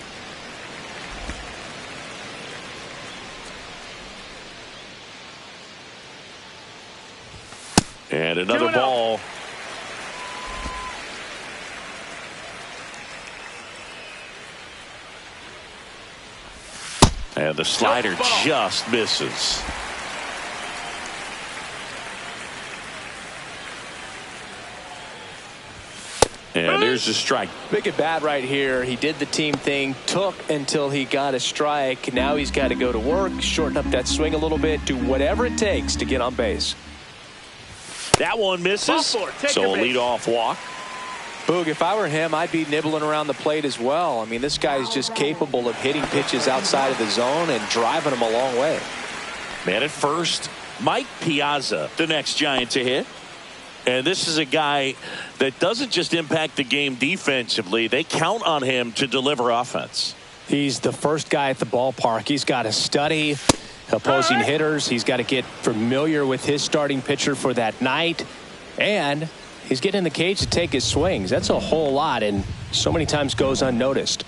And another ball. And the slider just misses. And there's the strike. Big at bat right here. He did the team thing, took until he got a strike. Now he's got to go to work, shorten up that swing a little bit, do whatever it takes to get on base. That one misses. So a leadoff walk. Boog, if I were him, I'd be nibbling around the plate as well. I mean, this guy's just capable of hitting pitches outside of the zone and driving them a long way. Man at first, Mike Piazza, the next Giant to hit. And this is a guy that doesn't just impact the game defensively. They count on him to deliver offense. He's the first guy at the ballpark. He's got to study opposing hitters. He's got to get familiar with his starting pitcher for that night. And he's getting in the cage to take his swings. That's a whole lot, and so many times goes unnoticed.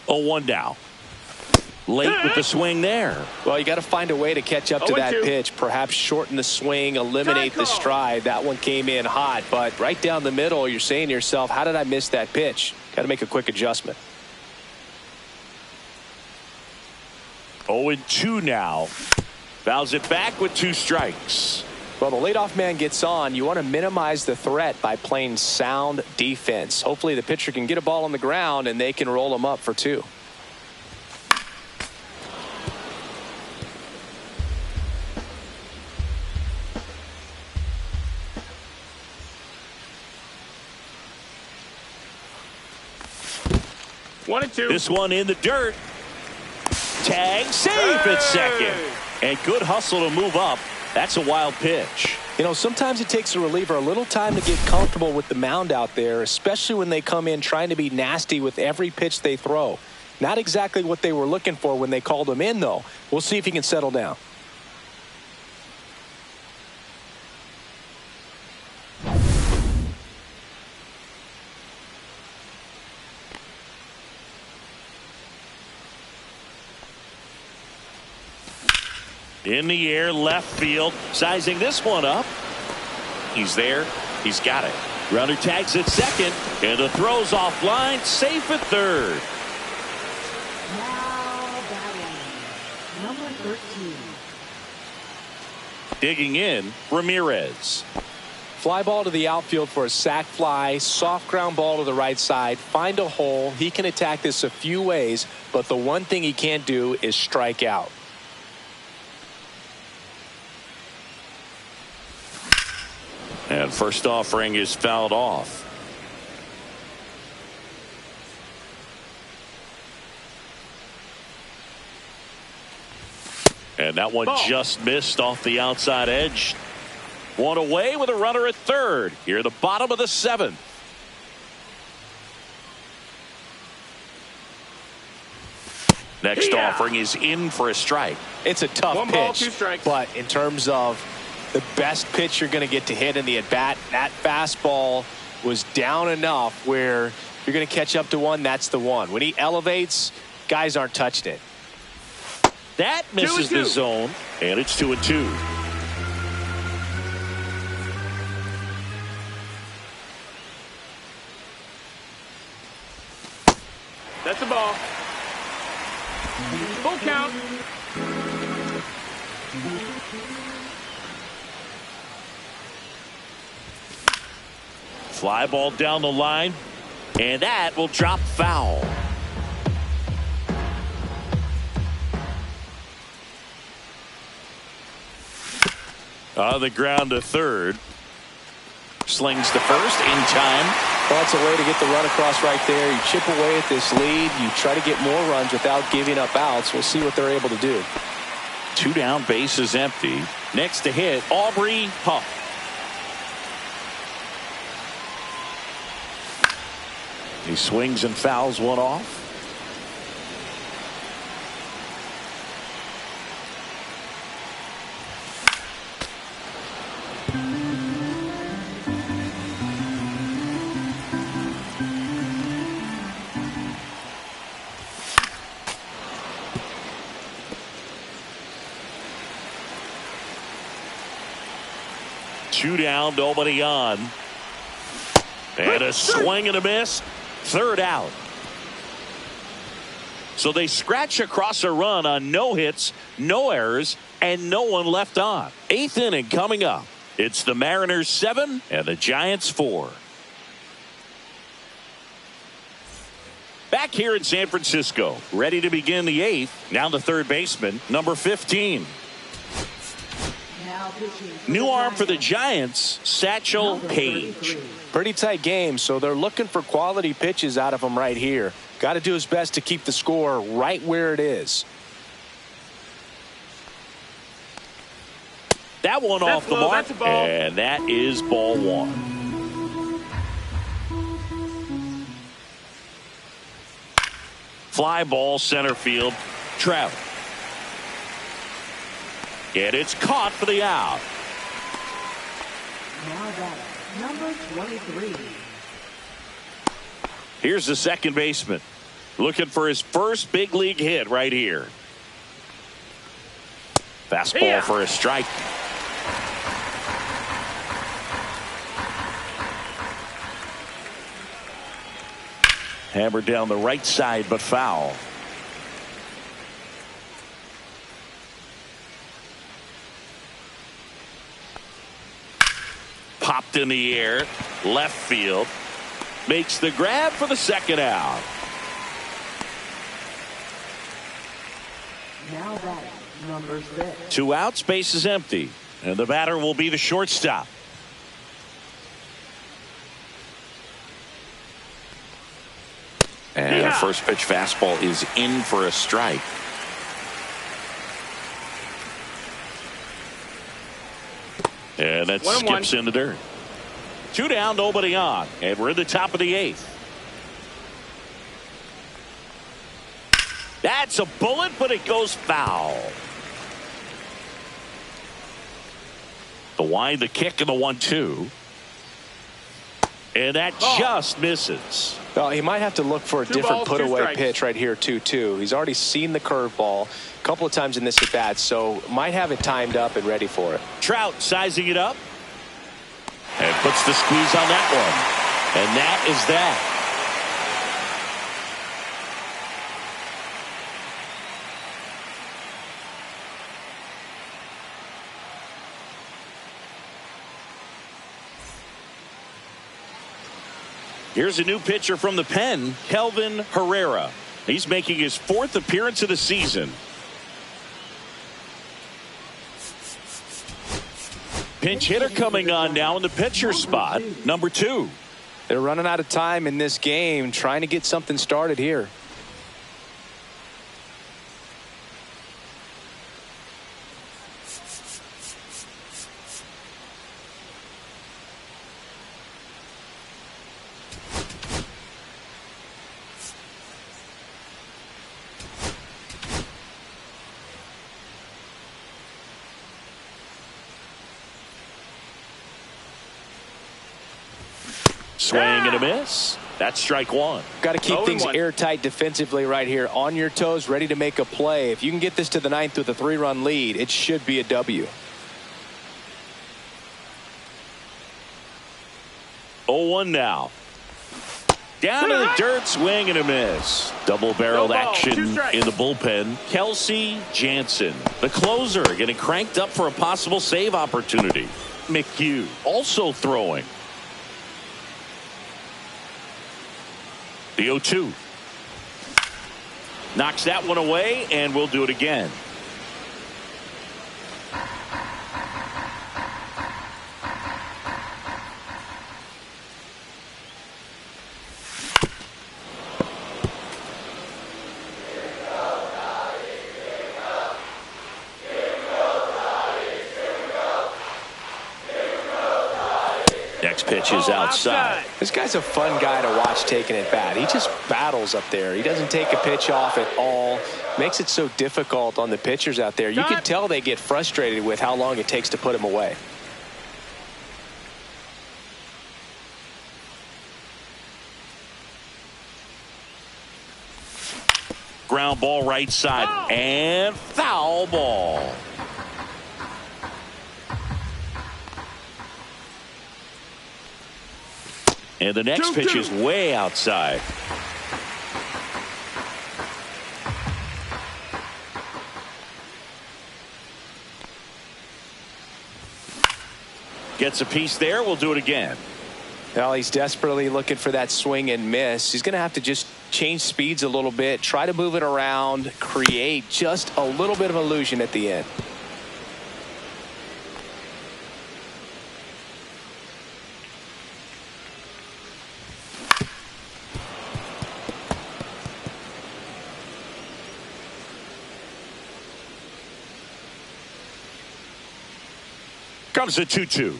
0-1 now. Late with the swing there. Well, you got to find a way to catch up to that pitch. Perhaps shorten the swing, eliminate the stride. That one came in hot, but right down the middle, you're saying to yourself, how did I miss that pitch? Got to make a quick adjustment. 0-2 now. Fouls it back with 2 strikes. Well, the leadoff man gets on. You want to minimize the threat by playing sound defense. Hopefully the pitcher can get a ball on the ground and they can roll him up for 2. This one in the dirt. Tag, safe at second. And good hustle to move up. That's a wild pitch. You know, sometimes it takes a reliever a little time to get comfortable with the mound out there, especially when they come in trying to be nasty with every pitch they throw. Not exactly what they were looking for when they called him in, though. We'll see if he can settle down. In the air, left field, sizing this one up. He's there. He's got it. Runner tags at second, and the throw's offline, safe at third. Now batting, number 13. Digging in, Ramirez. Fly ball to the outfield for a sac fly. Soft ground ball to the right side. Find a hole. He can attack this a few ways, but the one thing he can't do is strike out. And first offering is fouled off. And that one Ball. just missed off the outside edge. One away with a runner at third. Here, the bottom of the seventh. Next offering is in for a strike. It's a tough One pitch, ball, two strikes. but in terms of the best pitch you're going to get to hit in the at-bat, that fastball was down enough where if you're going to catch up to one, that's the one. When he elevates, guys aren't touching it. That misses the zone, and it's 2-2. That's the ball. Full count. Fly ball down the line, and that will drop foul. On the ground to third. Slings to first in time. Well, it's a way to get the run across right there. You chip away at this lead. You try to get more runs without giving up outs. We'll see what they're able to do. 2 down, bases empty. Next to hit, Aubrey Huff. He swings and fouls one off. Two down, nobody on. And a swing and a miss. Third out. So they scratch across a run on no hits, no errors, and no one left on. 8th inning coming up. It's the Mariners 7 and the Giants 4. Back here in San Francisco, ready to begin the 8th. Now the third baseman, number 15. New arm for the Giants, Satchel Paige. Pretty tight game, so they're looking for quality pitches out of him right here. Got to do his best to keep the score right where it is. That one off the mark, and that is ball one. Fly ball center field, Trout. And it's caught for the out. Now that's number 23. Here's the second baseman. Looking for his first big league hit right here. Fastball for a strike. Hammered down the right side, but foul. Popped in the air, left field. Makes the grab for the second out. Now that's number 6. 2 outs, base is empty. And the batter will be the shortstop. And the first pitch fastball is in for a strike. And that skips into dirt. 2 down, nobody on. And we're in the top of the 8th. That's a bullet, but it goes foul. The wind, the kick, and the 1-2. And that just misses. Well, he might have to look for a different put-away pitch right here, 2-2. He's already seen the curveball a couple of times in this at-bat, so might have it timed up and ready for it. Trout sizing it up. And puts the squeeze on that one. And that is that. Here's a new pitcher from the pen, Kelvin Herrera. He's making his 4th appearance of the season. Pinch hitter coming on now in the pitcher spot, number 2. They're running out of time in this game, trying to get something started here. Swing and a miss. That's strike one. Got to keep things 0-1. airtight defensively right here. On your toes, ready to make a play. If you can get this to the ninth with a 3-run lead, it should be a W. 0-1 now. Down in the dirt, swing and a miss. Double-barreled action in the bullpen. Kelsey Jansen, the closer, getting cranked up for a possible save opportunity. McHugh also throwing. The 0-2. Knocks that one away, and we'll do it again. Next pitch is outside. This guy's a fun guy to watch taking at bat. He just battles up there. He doesn't take a pitch off at all. Makes it so difficult on the pitchers out there. You can tell they get frustrated with how long it takes to put him away. Ground ball right side and foul ball. And the next pitch is way outside. Gets a piece there. We'll do it again. Well, he's desperately looking for that swing and miss. He's going to have to just change speeds a little bit, try to move it around, create just a little bit of illusion at the end. Comes the 2-2.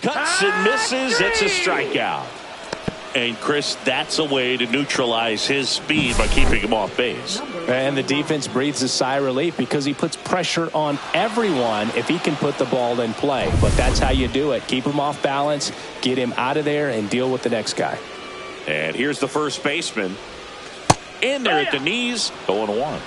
Cuts and misses. It's a strikeout. And Chris, that's a way to neutralize his speed by keeping him off base. And the defense breathes a sigh of relief because he puts pressure on everyone if he can put the ball in play. But that's how you do it. Keep him off balance, get him out of there, and deal with the next guy. And here's the first baseman. In there at the knees, 0-1.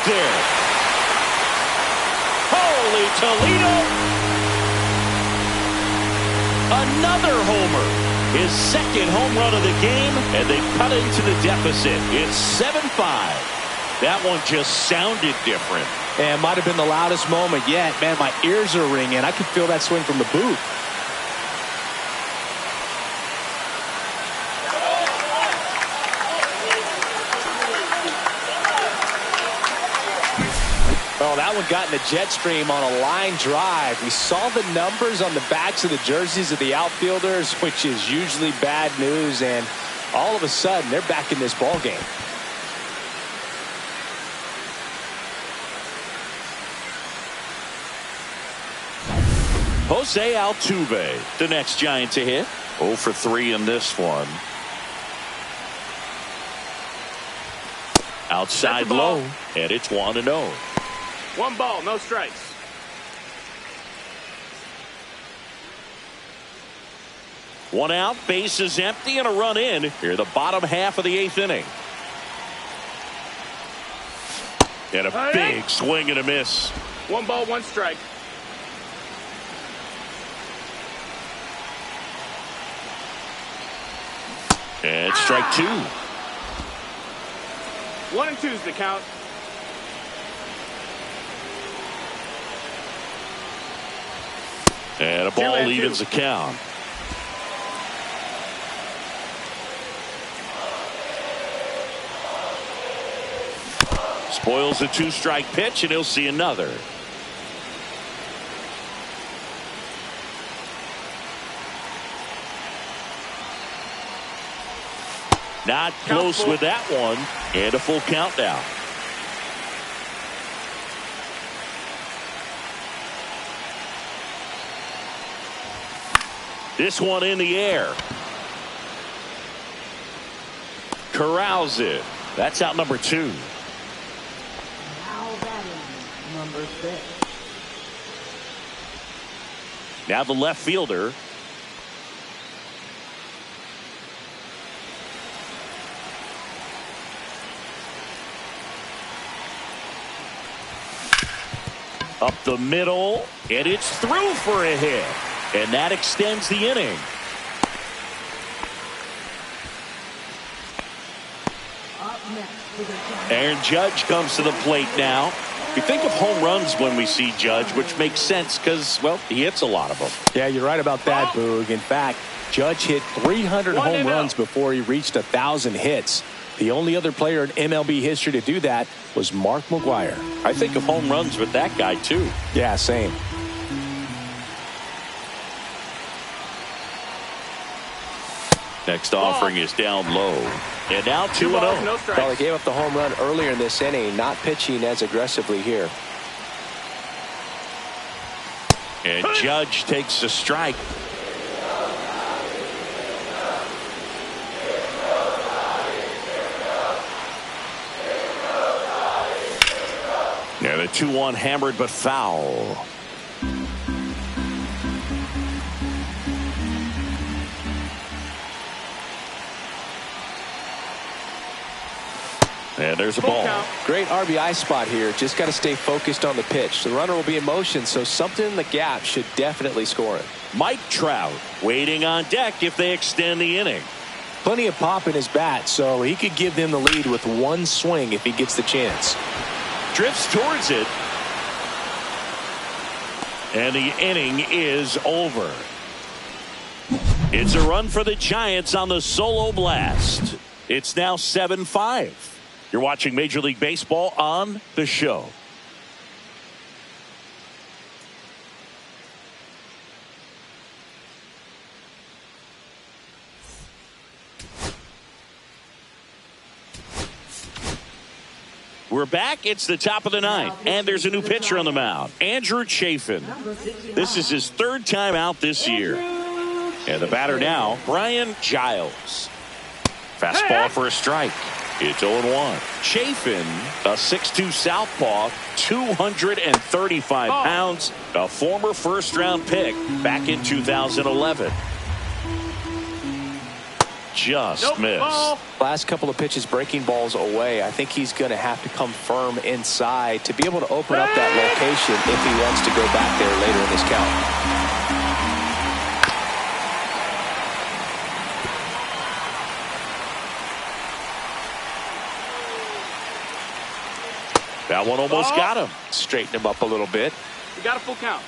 There. Holy Toledo. Another homer. His second home run of the game, and they cut into the deficit. It's 7-5. That one just sounded different. And might have been the loudest moment yet. Man, my ears are ringing. I could feel that swing from the booth. Well, that one got in the jet stream on a line drive. We saw the numbers on the backs of the jerseys of the outfielders, which is usually bad news, and all of a sudden they're back in this ball game. Jose Altuve, the next Giant to hit. 0 for 3 in this one. Outside low, and it's 1-0. 1 ball, no strikes. One out, base is empty, and a run in here the bottom half of the 8th inning. And a big swing and a miss. 1 ball, 1 strike. And strike 2. 1 and 2's the count. And a ball evens the count. Spoils a 2-strike pitch, and he'll see another. Not close with that one, and a full count now. This one in the air. Corrals it. That's out number 2. Now batting, number 6. Now the left fielder. Up the middle, and it's through for a hit. And that extends the inning. Up next for the Giants. Aaron Judge comes to the plate now. We think of home runs when we see Judge, which makes sense because, well, he hits a lot of them. Yeah, you're right about that, Boog. In fact, Judge hit 300 home runs before he reached 1,000 hits. The only other player in MLB history to do that was Mark McGwire. I think of home runs with that guy, too. Yeah, same. Next offering is down low. And now 2-0. No strikes. Well, he gave up the home run earlier in this inning, not pitching as aggressively here. And Judge takes a strike. And a 2-1 hammered but foul. And there's a ball. Great RBI spot here. Just got to stay focused on the pitch. The runner will be in motion, so something in the gap should definitely score it. Mike Trout waiting on deck if they extend the inning. Plenty of pop in his bat, so he could give them the lead with one swing if he gets the chance. Drifts towards it. And the inning is over. It's a run for the Giants on the solo blast. It's now 7-5. You're watching Major League Baseball on The Show. We're back. It's the top of the ninth, and there's a new pitcher on the mound, Andrew Chafin. This is his 3rd time out this year. And the batter now, Brian Giles. Fastball for a strike. It's 0-1. Chafin, a 6'2 southpaw, 235 pounds, a former first-round pick back in 2011. Just missed. Ball. Last couple of pitches breaking balls away. I think he's going to have to come firm inside to be able to open up that location if he wants to go back there later in this count. That one almost got him. Straighten him up a little bit. You got a full count.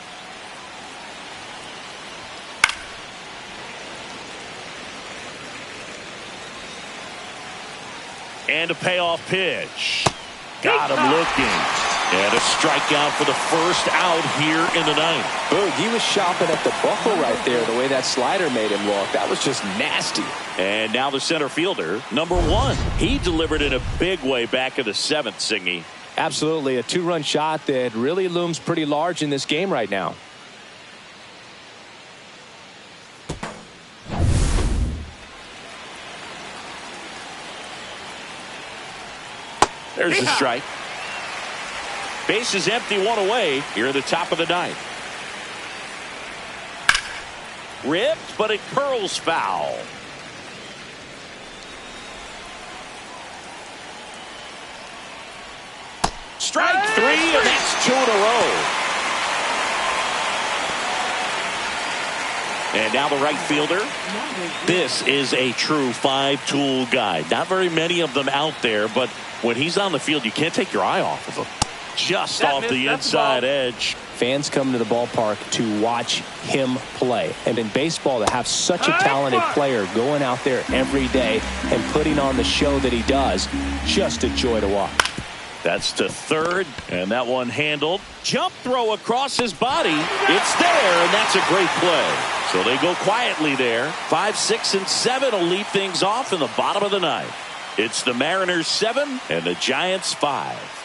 And a payoff pitch. Got him looking. And a strikeout for the first out here in the ninth. Boog, he was shopping at the buckle right there, the way that slider made him look. That was just nasty. And now the center fielder, number 1. He delivered in a big way back in the 7th, Singy. Absolutely, a 2-run shot that really looms pretty large in this game right now. There's the strike. Base is empty, 1 away here at the top of the ninth. Ripped, but it curls foul. Strike 3, and that's 2 in a row. And now the right fielder. This is a true 5-tool guy. Not very many of them out there, but when he's on the field, you can't take your eye off of him. Just off the inside edge. Fans come to the ballpark to watch him play. And in baseball, to have such a talented player going out there every day and putting on the show that he does, just a joy to watch. That's to third, and that one handled. Jump throw across his body. It's there, and that's a great play. So they go quietly there. 5, 6, and 7 will lead things off in the bottom of the ninth. It's the Mariners 7 and the Giants 5.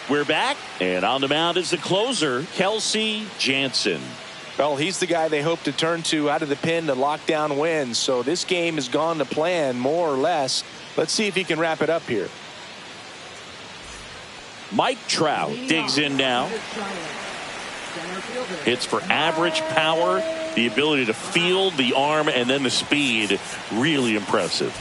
We're back, and on the mound is the closer, Kelsey Jansen. Well, he's the guy they hope to turn to out of the pen to lock down wins. So this game has gone to plan, more or less. Let's see if he can wrap it up here. Mike Trout digs in now. Hits for average power, the ability to field, the arm, and then the speed. Really impressive.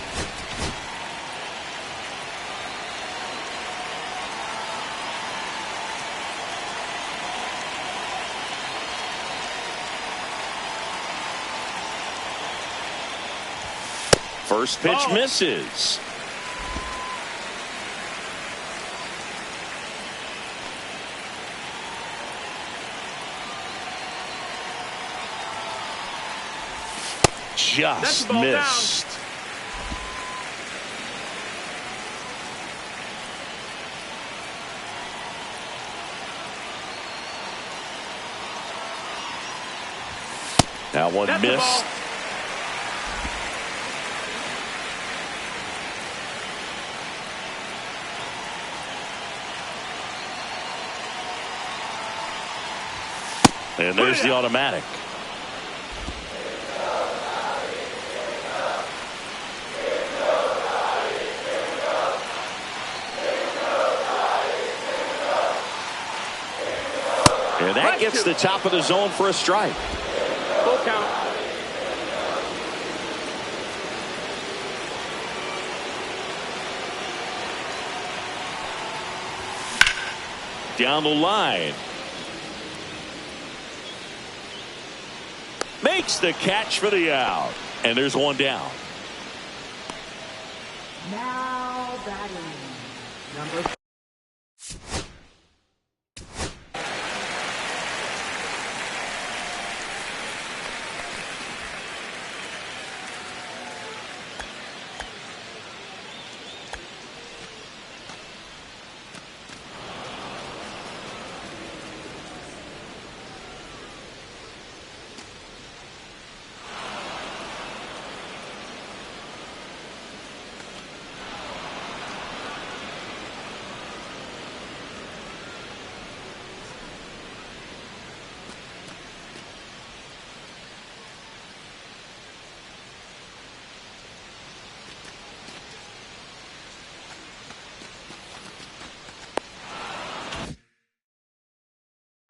First pitch misses. Just missed. That one missed. And there's the automatic. And that gets the top of the zone for a strike. Full count. Down the line. Makes the catch for the out. And there's one down. Now batting. Number.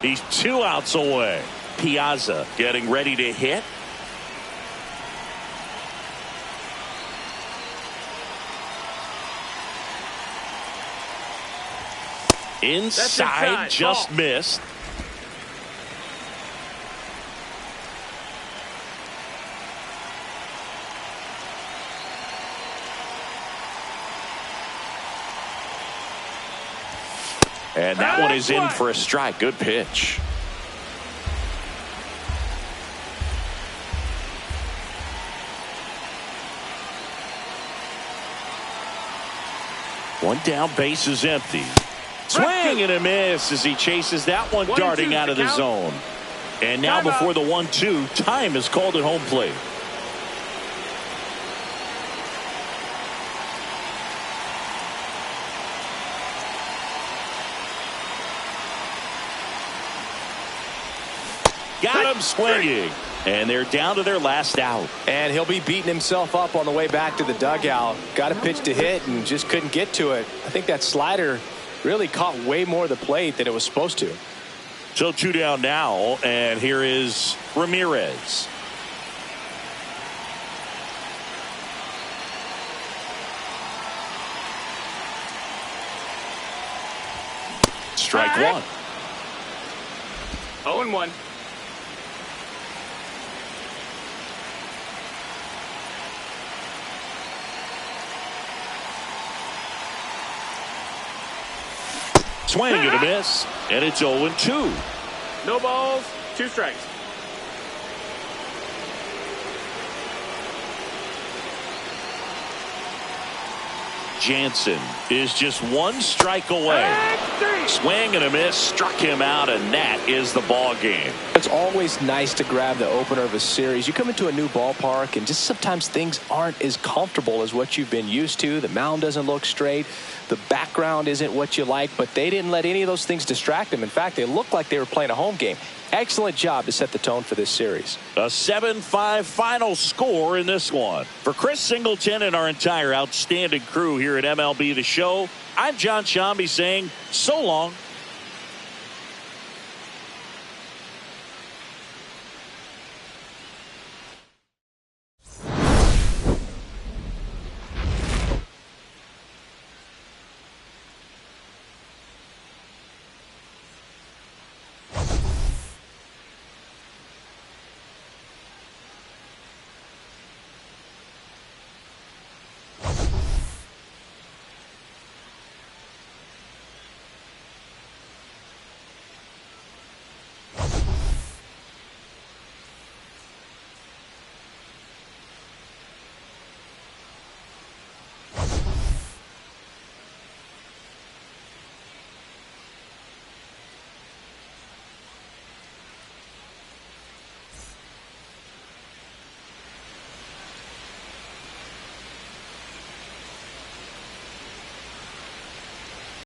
He's 2 outs away. Piazza getting ready to hit. Inside, just missed. And that one is in for a strike. Good pitch. One down, base is empty. Swing and a miss as he chases that one darting out of the zone. And now before the 1-2, time is called at home plate. Got him swinging. And they're down to their last out. And he'll be beating himself up on the way back to the dugout. Got a pitch to hit and just couldn't get to it. I think that slider really caught way more of the plate than it was supposed to. So 2 down now, and here is Ramirez. Strike one. 0-1. Swing and a miss, and it's 0-2. No balls, 2 strikes. Jansen is just one strike away. Swing and a miss, struck him out, and that is the ball game. It's always nice to grab the opener of a series. You come into a new ballpark, and just sometimes things aren't as comfortable as what you've been used to. The mound doesn't look straight. The background isn't what you like, but they didn't let any of those things distract them. In fact, they looked like they were playing a home game. Excellent job to set the tone for this series. A 7-5 final score in this one. For Chris Singleton and our entire outstanding crew here at MLB The Show, I'm John Shambi saying so long